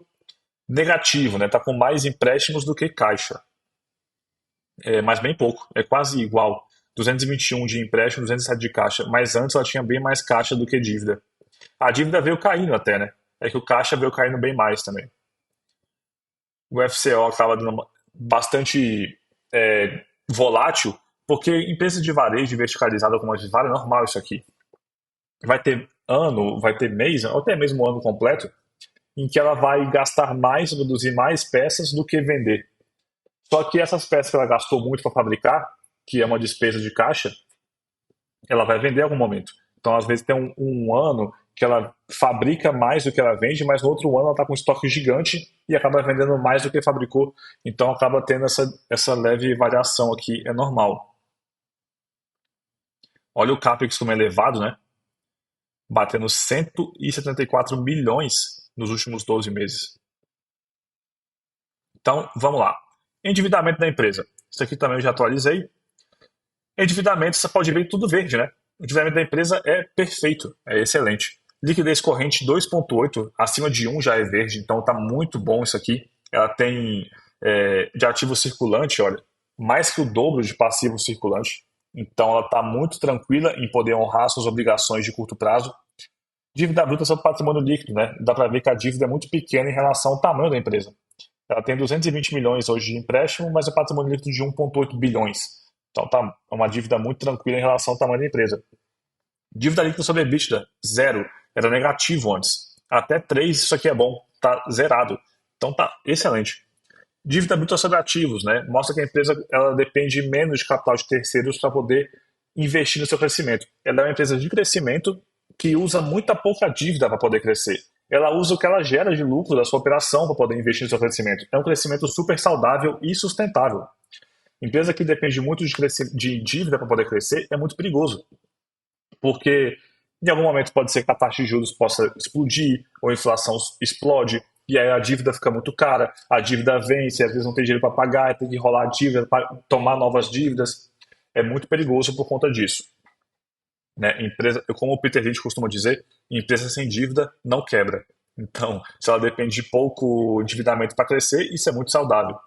Speaker 1: negativo, né? Está com mais empréstimos do que caixa. Mas bem pouco, é quase igual. 221 de empréstimo, 207 de caixa, mas antes ela tinha bem mais caixa do que dívida. A dívida veio caindo até, né? É que o caixa veio caindo bem mais também. O FCO estava bastante volátil, Porque empresa de varejo verticalizada como a de Vale é normal isso aqui. Vai ter ano, vai ter mês, ou até mesmo ano completo, em que ela vai gastar mais, produzir mais peças do que vender. Só que essas peças que ela gastou muito para fabricar, que é uma despesa de caixa, ela vai vender em algum momento. Então, às vezes, tem um ano que ela fabrica mais do que ela vende, mas no outro ano ela está com um estoque gigante e acaba vendendo mais do que fabricou. Então, acaba tendo essa leve variação aqui, é normal. Olha o CAPEX como é elevado, né? Batendo 174 milhões nos últimos 12 meses. Então, vamos lá. Endividamento da empresa. Isso aqui também eu já atualizei. Endividamento, você pode ver tudo verde, né? O endividamento da empresa é perfeito, é excelente. Liquidez corrente 2,8, acima de 1 já é verde, então está muito bom isso aqui. Ela tem de ativo circulante, olha, mais que o dobro de passivo circulante. Então ela está muito tranquila em poder honrar suas obrigações de curto prazo. Dívida bruta sobre patrimônio líquido, né? Dá para ver que a dívida é muito pequena em relação ao tamanho da empresa. Ela tem 220 milhões hoje de empréstimo, mas é patrimônio líquido de 1,8 bilhões. Então tá uma dívida muito tranquila em relação ao tamanho da empresa. Dívida líquida sobre EBITDA, zero. Era negativo antes. Até 3, isso aqui é bom. Tá zerado. Então tá excelente. Dívida bruta sobre ativos, né? Mostra que a empresa ela depende menos de capital de terceiros para poder investir no seu crescimento. Ela é uma empresa de crescimento que usa muita pouca dívida para poder crescer. Ela usa o que ela gera de lucro da sua operação para poder investir no seu crescimento. É um crescimento super saudável e sustentável. Empresa que depende muito de dívida para poder crescer é muito perigoso, porque em algum momento pode ser que a taxa de juros possa explodir, ou a inflação explode, e aí a dívida fica muito cara, a dívida vence, às vezes não tem dinheiro para pagar, tem que enrolar a dívida, para tomar novas dívidas. É muito perigoso por conta disso. Né? Empresa, como o Peter Lynch costuma dizer, empresa sem dívida não quebra. Então, se ela depende de pouco endividamento para crescer, isso é muito saudável.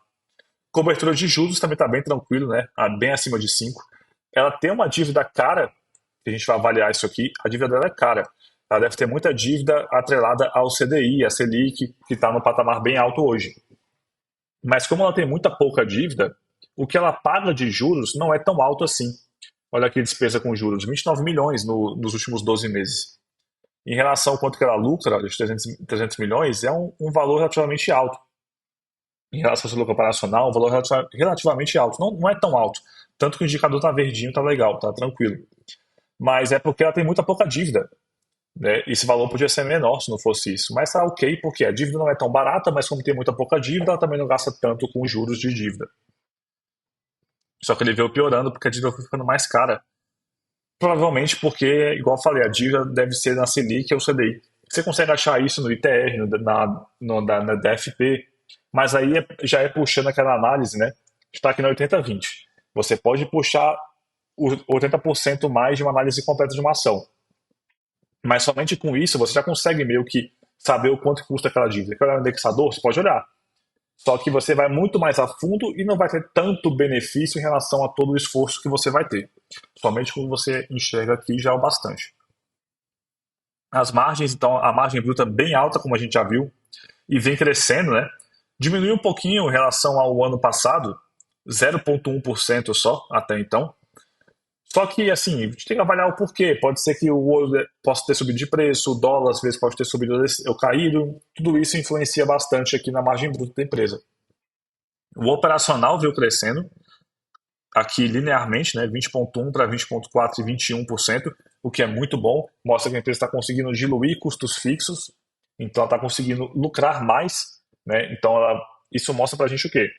Speaker 1: Cobertura de juros também está bem tranquilo, né? Bem acima de 5. Ela tem uma dívida cara, que a gente vai avaliar isso aqui, a dívida dela é cara. Ela deve ter muita dívida atrelada ao CDI, a Selic, que está no patamar bem alto hoje. Mas como ela tem muita pouca dívida, o que ela paga de juros não é tão alto assim. Olha aqui, despesa com juros, 29 milhões nos últimos 12 meses. Em relação ao quanto que ela lucra, os 300 milhões, é um valor relativamente alto. Em relação ao seu lucro operacional, um valor relativamente alto. Não é tão alto. Tanto que o indicador está verdinho, está legal, está tranquilo. Mas é porque ela tem muita pouca dívida. Né? Esse valor podia ser menor se não fosse isso. Mas está ok, porque a dívida não é tão barata, mas como tem muita pouca dívida, ela também não gasta tanto com os juros de dívida. Só que ele veio piorando porque a dívida foi ficando mais cara. Provavelmente porque, igual eu falei, a dívida deve ser na Selic ou CDI. Você consegue achar isso no ITR, na DFP, mas aí já é puxando aquela análise, né? Está aqui na 80-20. Você pode puxar 80% mais de uma análise completa de uma ação. Mas somente com isso você já consegue meio que saber o quanto custa aquela dívida. Quer olhar no indexador? Você pode olhar. Só que você vai muito mais a fundo e não vai ter tanto benefício em relação a todo o esforço que você vai ter. Somente quando você enxerga aqui já é o bastante. As margens, então, a margem bruta é bem alta, como a gente já viu, e vem crescendo, né? Diminuiu um pouquinho em relação ao ano passado, 0,1% só até então. Só que, assim, a gente tem que avaliar o porquê. Pode ser que o ouro possa ter subido de preço, o dólar às vezes pode ter subido ou caído. Tudo isso influencia bastante aqui na margem bruta da empresa. O operacional veio crescendo, aqui linearmente, né, 20,1% para 20,4% e 21%, o que é muito bom. Mostra que a empresa está conseguindo diluir custos fixos, então ela está conseguindo lucrar mais. Né? Então isso mostra para a gente o quê?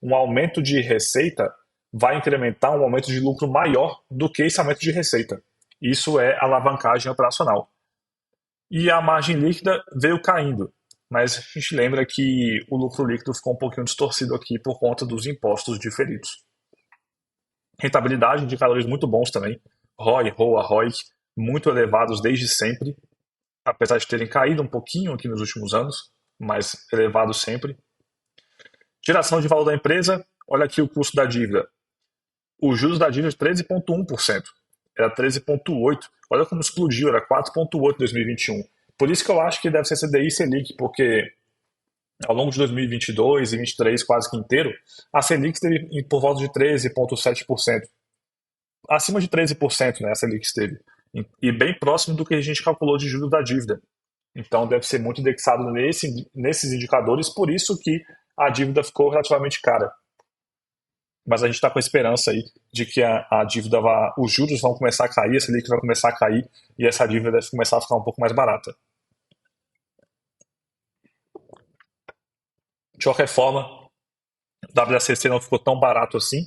Speaker 1: Um aumento de receita vai incrementar um aumento de lucro maior do que esse aumento de receita. Isso é alavancagem operacional. E a margem líquida veio caindo, mas a gente lembra que o lucro líquido ficou um pouquinho distorcido aqui por conta dos impostos diferidos. Rentabilidade, indicadores muito bons também. ROI, ROA, ROIC, muito elevados desde sempre, apesar de terem caído um pouquinho aqui nos últimos anos, mas elevados sempre. Geração de valor da empresa, olha aqui o custo da dívida. Os juros da dívida de 13,1%. Era 13,8%. Olha como explodiu, era 4,8% em 2021. Por isso que eu acho que deve ser CDI e Selic, porque ao longo de 2022 e 2023 quase que inteiro, a Selic esteve por volta de 13,7%. acima de 13%, né, essa Selic esteve. E bem próximo do que a gente calculou de juros da dívida. Então deve ser muito indexado nesses indicadores, por isso que a dívida ficou relativamente cara. Mas a gente está com a esperança aí de que a dívida os juros vão começar a cair, a Selic vai começar a cair e essa dívida deve começar a ficar um pouco mais barata. De qualquer forma, o WACC não ficou tão barato assim,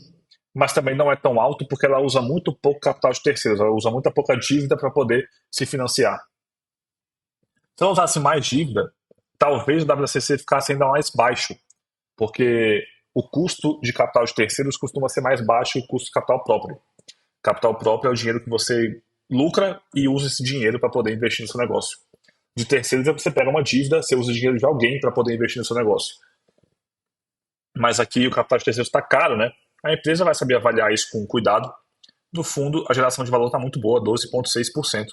Speaker 1: mas também não é tão alto porque ela usa muito pouco capital de terceiros, ela usa muita pouca dívida para poder se financiar. Se ela usasse mais dívida, talvez o WACC ficasse ainda mais baixo, porque o custo de capital de terceiros costuma ser mais baixo que o custo de capital próprio. Capital próprio é o dinheiro que você lucra e usa esse dinheiro para poder investir no seu negócio. De terceiros é que você pega uma dívida, você usa o dinheiro de alguém para poder investir no seu negócio. Mas aqui o capital de terceiros está caro, né? A empresa vai saber avaliar isso com cuidado. No fundo, a geração de valor está muito boa, 12,6%.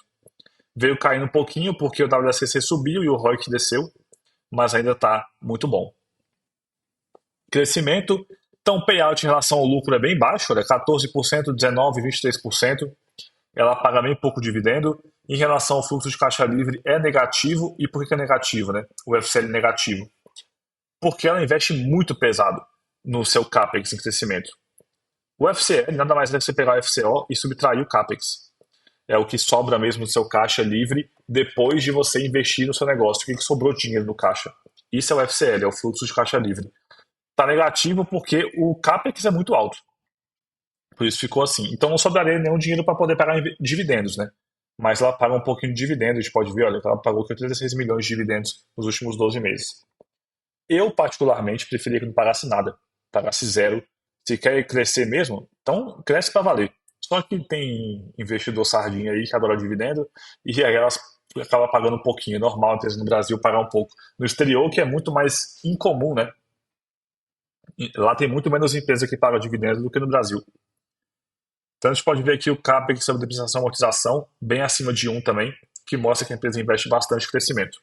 Speaker 1: Veio caindo um pouquinho porque o WACC subiu e o ROIC desceu, mas ainda está muito bom. Crescimento, então payout em relação ao lucro é bem baixo, olha, 14%, 19%, 23%. Ela paga bem pouco dividendo. Em relação ao fluxo de caixa livre é negativo. E por que é negativo, né? O FCL é negativo. Porque ela investe muito pesado no seu CAPEX em crescimento. O FCL nada mais é você pegar o FCO e subtrair o CAPEX. É o que sobra mesmo do seu caixa livre depois de você investir no seu negócio. O que sobrou dinheiro no caixa? Isso é o FCL, é o fluxo de caixa livre. Está negativo porque o CAPEX é muito alto. Por isso ficou assim. Então não sobraria nenhum dinheiro para poder pagar dividendos, né? Mas ela paga um pouquinho de dividendos. A gente pode ver, olha, ela pagou 36 milhões de dividendos nos últimos 12 meses. Eu, particularmente, preferia que não pagasse nada. Pagasse zero. Se quer crescer mesmo, então cresce para valer. Só que tem investidor sardinha aí que adora dividendo e aí elas acaba pagando um pouquinho. É normal a empresa no Brasil pagar um pouco. No exterior, que é muito mais incomum, né? Lá tem muito menos empresa que paga dividendos do que no Brasil. Então a gente pode ver aqui o CAPEX sobre depreciação e amortização, bem acima de 1 também, que mostra que a empresa investe bastante em crescimento.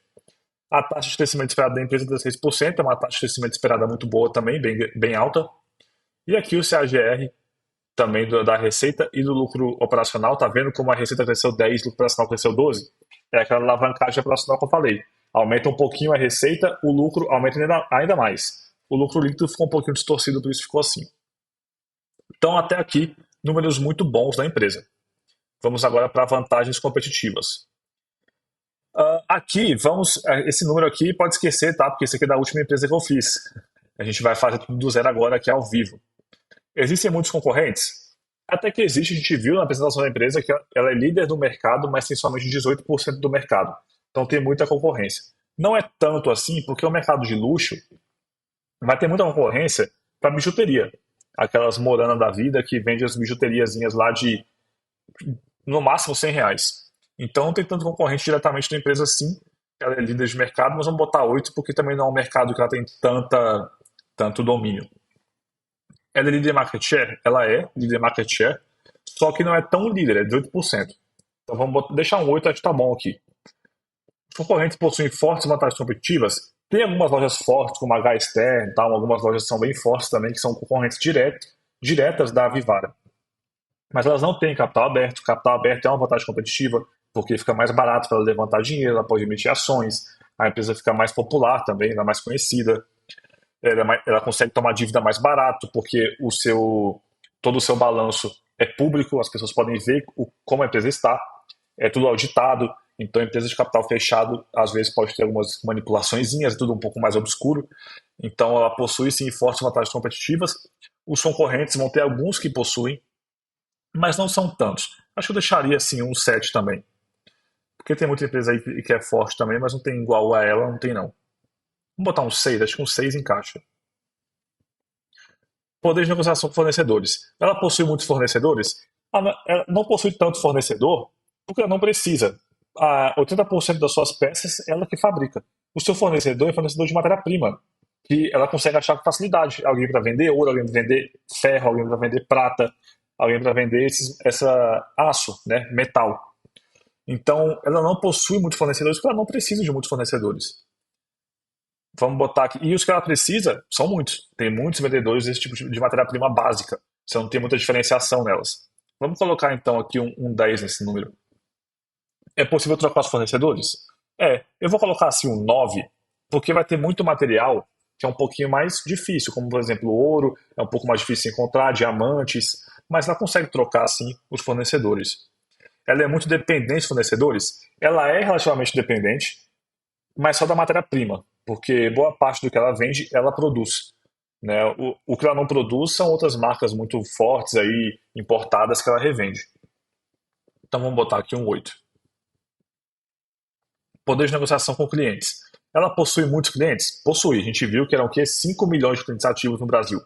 Speaker 1: A taxa de crescimento esperada da empresa é 16%, é uma taxa de crescimento esperada muito boa também, bem alta. E aqui o CAGR também da receita e do lucro operacional, tá vendo como a receita cresceu 10, o lucro operacional cresceu 12? É aquela alavancagem operacional que eu falei. Aumenta um pouquinho a receita, o lucro aumenta ainda mais. O lucro líquido ficou um pouquinho distorcido, por isso ficou assim. Então, até aqui, números muito bons da empresa. Vamos agora para vantagens competitivas. Aqui, esse número aqui pode esquecer, tá? Porque esse aqui é da última empresa que eu fiz. A gente vai fazer tudo do zero agora, aqui ao vivo. Existem muitos concorrentes? Até que existe, a gente viu na apresentação da empresa que ela é líder do mercado, mas tem somente 18% do mercado. Então tem muita concorrência. Não é tanto assim, porque o mercado de luxo vai ter muita concorrência para bijuteria. Aquelas moranas da vida que vende as bijuteriazinhas lá de no máximo R$ 100. Então não tem tanto concorrente diretamente da empresa assim. Ela é líder de mercado, mas vamos botar 8 porque também não é um mercado que ela tem tanto domínio. Ela é líder market share? Ela é líder market share, só que não é tão líder, é 18%. Então vamos deixar um 8, acho que tá bom aqui. Os concorrentes possuem fortes vantagens competitivas. Tem algumas lojas fortes, como a H-Stern, tal, algumas lojas são bem fortes também, que são concorrentes diretas da Vivara. Mas elas não têm capital aberto. Capital aberto é uma vantagem competitiva, porque fica mais barato para ela levantar dinheiro, ela pode emitir ações, a empresa fica mais popular também, ela é mais conhecida. Ela consegue tomar dívida mais barato, porque todo o seu balanço é público, as pessoas podem ver como a empresa está, é tudo auditado, então a empresa de capital fechado às vezes pode ter algumas manipulaçõezinhas, é tudo um pouco mais obscuro, então ela possui sim fortes vantagens competitivas. Os concorrentes vão ter alguns que possuem, mas não são tantos. Acho que eu deixaria assim um 7 também, porque tem muita empresa aí que é forte também, mas não tem igual a ela, não tem não. Vamos botar um 6, acho que um 6 encaixa. Poder de negociação com fornecedores. Ela possui muitos fornecedores? Ela não possui tanto fornecedor porque ela não precisa. 80% das suas peças ela que fabrica. O seu fornecedor é fornecedor de matéria-prima, que ela consegue achar com facilidade. Alguém para vender ouro, alguém para vender ferro, alguém para vender prata, alguém para vender essa aço, né, metal. Então, ela não possui muitos fornecedores porque ela não precisa de muitos fornecedores. Vamos botar aqui. E os que ela precisa são muitos. Tem muitos vendedores desse tipo de matéria-prima básica. Você não tem muita diferenciação nelas. Vamos colocar então aqui um 10 nesse número. É possível trocar os fornecedores? Eu vou colocar assim um 9, porque vai ter muito material que é um pouquinho mais difícil, como por exemplo ouro, é um pouco mais difícil de encontrar, diamantes, mas ela consegue trocar assim os fornecedores. Ela é muito dependente dos fornecedores? Ela é relativamente dependente, mas só da matéria-prima, porque boa parte do que ela vende, ela produz. Né? O que ela não produz são outras marcas muito fortes aí, importadas, que ela revende. Então vamos botar aqui um 8. Poder de negociação com clientes. Ela possui muitos clientes? Possui. A gente viu que eram o quê? 5 milhões de clientes ativos no Brasil.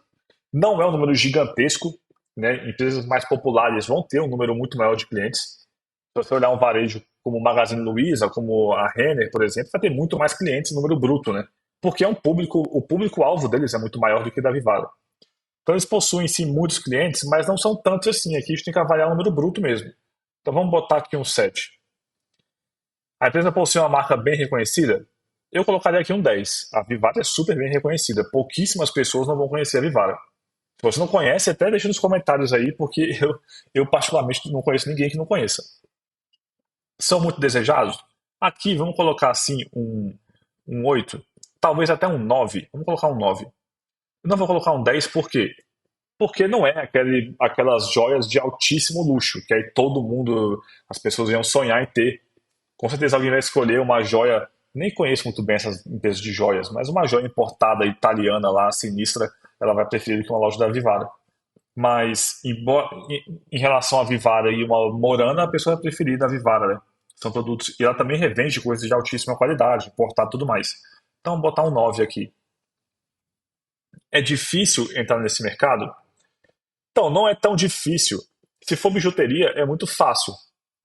Speaker 1: Não é um número gigantesco, né? Empresas mais populares vão ter um número muito maior de clientes. Se você olhar um varejo como o Magazine Luiza, como a Renner, por exemplo, vai ter muito mais clientes, número bruto, né? Porque é um público, o público-alvo deles é muito maior do que da Vivara. Então eles possuem sim muitos clientes, mas não são tantos assim. Aqui a gente tem que avaliar o número bruto mesmo. Então vamos botar aqui um 7. A empresa possui uma marca bem reconhecida? Eu colocaria aqui um 10. A Vivara é super bem reconhecida. Pouquíssimas pessoas não vão conhecer a Vivara. Se você não conhece, até deixa nos comentários aí, porque eu particularmente não conheço ninguém que não conheça. São muito desejados? Aqui vamos colocar assim um 8, talvez até um 9. Vamos colocar um 9. Eu não vou colocar um 10 por quê? Porque não é aquelas joias de altíssimo luxo, que aí todo mundo, as pessoas iam sonhar em ter. Com certeza alguém vai escolher uma joia, nem conheço muito bem essas empresas de joias, mas uma joia importada italiana lá, sinistra, ela vai preferir do que uma loja da Vivara. Mas em relação à Vivara e uma Morana, a pessoa vai preferir da Vivara, né? São produtos. E ela também revende coisas de altíssima qualidade, importado e tudo mais. Então, vou botar um 9 aqui. É difícil entrar nesse mercado? Então, não é tão difícil. Se for bijuteria, é muito fácil.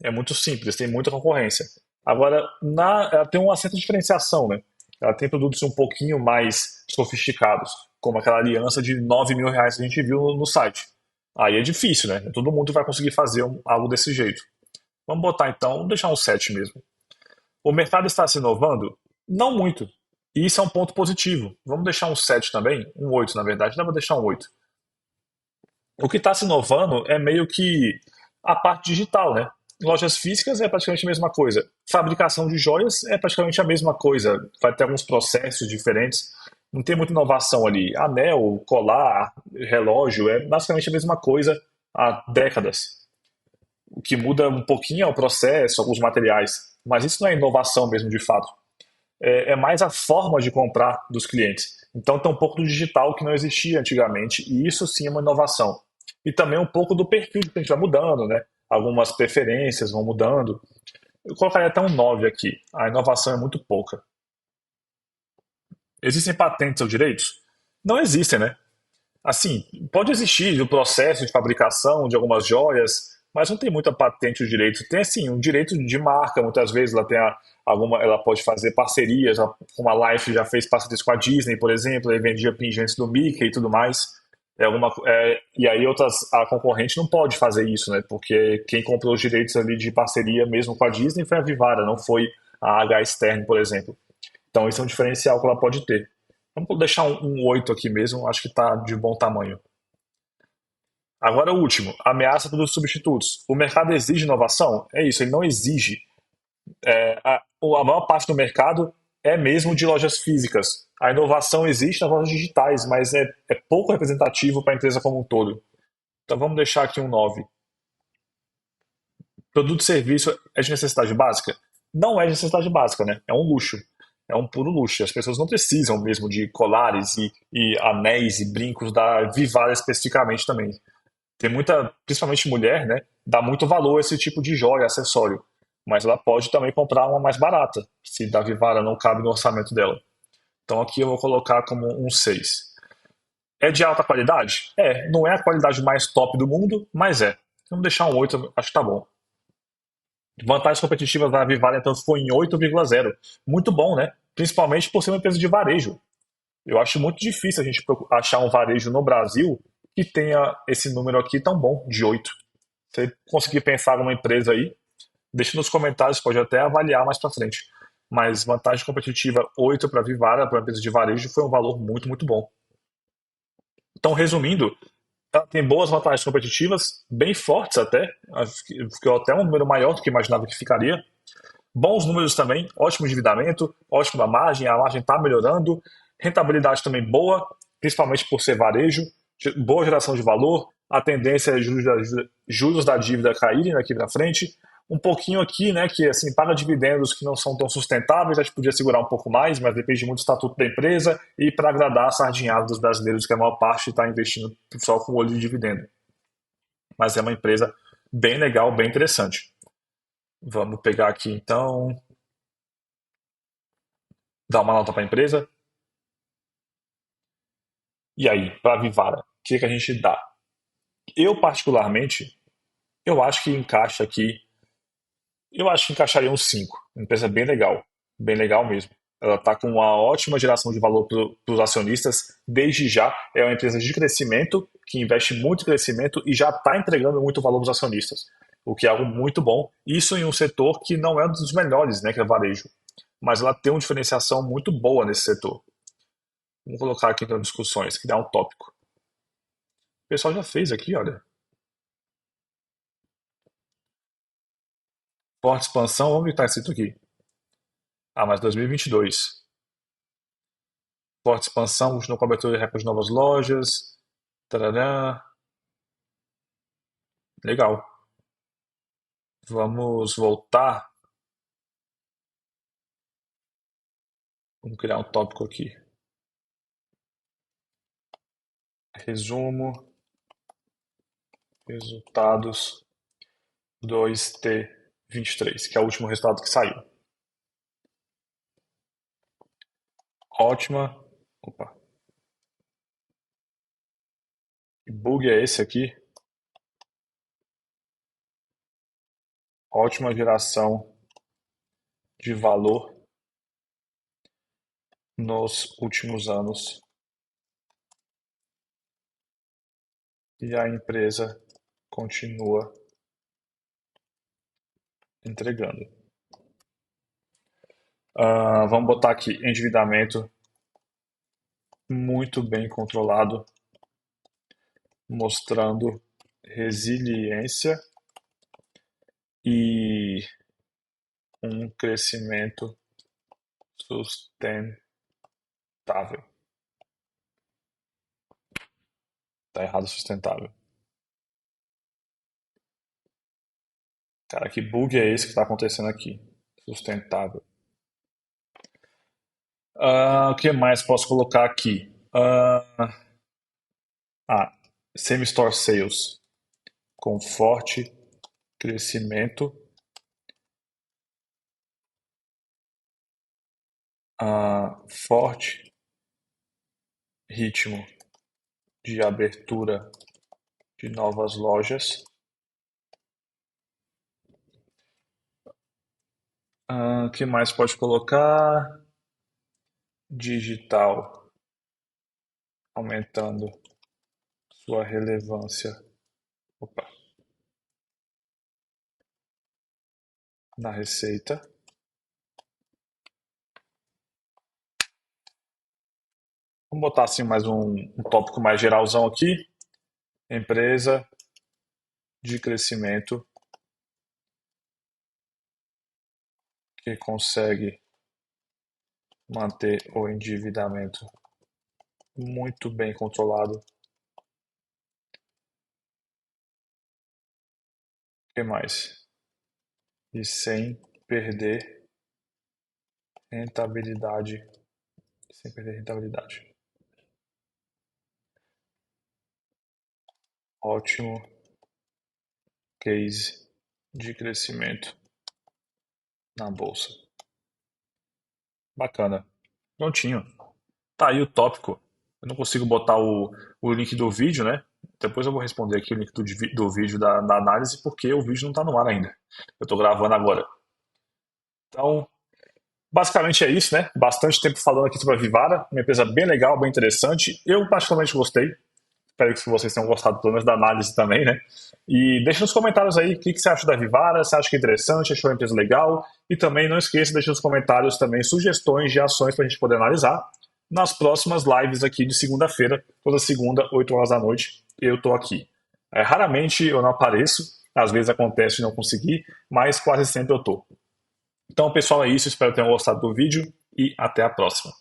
Speaker 1: É muito simples, tem muita concorrência. Agora, ela tem uma certa diferenciação, né? Ela tem produtos um pouquinho mais sofisticados, como aquela aliança de R$ 9.000 que a gente viu no site. Aí é difícil, né? Todo mundo vai conseguir fazer algo desse jeito. Vamos botar então, vamos deixar um 7 mesmo. O mercado está se inovando? Não muito. E isso é um ponto positivo. Vamos deixar um 7 também? Um 8 na verdade, dá para deixar um 8. O que está se inovando é meio que a parte digital, né? Lojas físicas é praticamente a mesma coisa. Fabricação de joias é praticamente a mesma coisa. Vai ter alguns processos diferentes. Não tem muita inovação ali. Anel, colar, relógio é basicamente a mesma coisa há décadas. O que muda um pouquinho é o processo, alguns materiais. Mas isso não é inovação mesmo, de fato. É mais a forma de comprar dos clientes. Então tem um pouco do digital que não existia antigamente, e isso sim é uma inovação. E também um pouco do perfil que a gente vai mudando, né? Algumas preferências vão mudando. Eu colocaria até um 9 aqui. A inovação é muito pouca. Existem patentes ou direitos? Não existem, né? Assim, pode existir o processo de fabricação de algumas joias, mas não tem muita patente ou direito. Tem assim, um direito de marca, muitas vezes ela tem ela pode fazer parcerias, como a Life já fez parcerias com a Disney, por exemplo, e vendia pingentes do Mickey e tudo mais. E aí a concorrente não pode fazer isso, né? Porque quem comprou os direitos ali de parceria mesmo com a Disney foi a Vivara, não foi a H Stern, por exemplo. Então esse é um diferencial que ela pode ter. Vamos deixar um 8 aqui mesmo, acho que está de bom tamanho. Agora o último, ameaça dos substitutos. O mercado exige inovação? É isso, ele não exige. A maior parte do mercado é mesmo de lojas físicas. A inovação existe nas lojas digitais, mas é pouco representativo para a empresa como um todo. Então vamos deixar aqui um 9. Produto e serviço é de necessidade básica? Não é de necessidade básica, né? É um luxo. É um puro luxo. As pessoas não precisam mesmo de colares e anéis e brincos da Vivara especificamente também. Tem muita, principalmente mulher, né? Dá muito valor a esse tipo de joia, acessório. Mas ela pode também comprar uma mais barata, se da Vivara não cabe no orçamento dela. Então aqui eu vou colocar como um 6. É de alta qualidade? Não é a qualidade mais top do mundo, mas é. Vamos deixar um 8, acho que tá bom. Vantagens competitivas da Vivara, então, foi em 8,0. Muito bom, né? Principalmente por ser uma empresa de varejo. Eu acho muito difícil a gente achar um varejo no Brasil que tenha esse número aqui tão bom, de 8. Se você conseguir pensar em alguma empresa aí, deixa nos comentários, pode até avaliar mais para frente. Mas vantagem competitiva 8 para a Vivara, para uma empresa de varejo, foi um valor muito, muito bom. Então, resumindo, Ela tem boas vantagens competitivas, bem fortes até, acho que ficou até um número maior do que imaginava que ficaria. Bons números também, ótimo endividamento, ótima margem, a margem está melhorando, rentabilidade também boa, principalmente por ser varejo, boa geração de valor, a tendência é juros da dívida caírem daqui para frente, um pouquinho aqui, né, que assim, paga dividendos que não são tão sustentáveis, a gente podia segurar um pouco mais, mas depende muito do estatuto da empresa e para agradar a sardinhada dos brasileiros, que a maior parte está investindo só com olho de dividendo. Mas é uma empresa bem legal, bem interessante. Vamos pegar aqui então, dar uma nota para a empresa. E aí, para a Vivara, o que a gente dá? Eu, particularmente, eu acho que encaixa aqui, eu acho que encaixaria um 5. Uma empresa bem legal mesmo. Ela está com uma ótima geração de valor para os acionistas, desde já. É uma empresa de crescimento, que investe muito em crescimento e já está entregando muito valor para os acionistas, o que é algo muito bom. Isso em um setor que não é um dos melhores, né, que é o varejo, mas ela tem uma diferenciação muito boa nesse setor. Vamos colocar aqui para discussões, criar um tópico. O pessoal já fez aqui, olha. Forte expansão, onde está escrito aqui? Ah, mas 2022. Forte expansão, continua cobertura de recorde de novas lojas. Tarará. Legal. Vamos voltar. Vamos criar um tópico aqui. Resumo. Resultados 2T23, que é o último resultado que saiu. Ótima. Opa. Que bug é esse aqui? Ótima geração de valor nos últimos anos. E a empresa continua entregando. Vamos botar aqui endividamento muito bem controlado, mostrando resiliência e um crescimento sustentável. Tá errado sustentável. Cara, que bug é esse que está acontecendo aqui? Sustentável. O que mais posso colocar aqui? Semi-store sales com forte crescimento, forte ritmo de abertura de novas lojas. O que mais pode colocar? Digital aumentando sua relevância. Opa. Na receita. Vamos botar assim mais um tópico mais geralzão aqui. Empresa de crescimento que consegue manter o endividamento muito bem controlado. O que mais? E sem perder rentabilidade. Sem perder rentabilidade. Ótimo case de crescimento na bolsa. Bacana. Prontinho. Tá aí o tópico. Eu não consigo botar o link do vídeo, né? Depois eu vou responder aqui o link do vídeo da análise, porque o vídeo não está no ar ainda. Eu estou gravando agora. Então, basicamente é isso, né? Bastante tempo falando aqui sobre a Vivara, uma empresa bem legal, bem interessante. Eu particularmente gostei. Espero que vocês tenham gostado pelo menos da análise também, né? E deixa nos comentários aí o que você acha da Vivara, se acha que é interessante, achou a empresa legal. E também não esqueça de deixar nos comentários também sugestões de ações para a gente poder analisar nas próximas lives aqui de segunda-feira, toda segunda, 8 horas da noite. eu estou aqui. Raramente eu não apareço, às vezes acontece de não conseguir, mas quase sempre eu estou. Então, pessoal, é isso. Espero que tenham gostado do vídeo e até a próxima.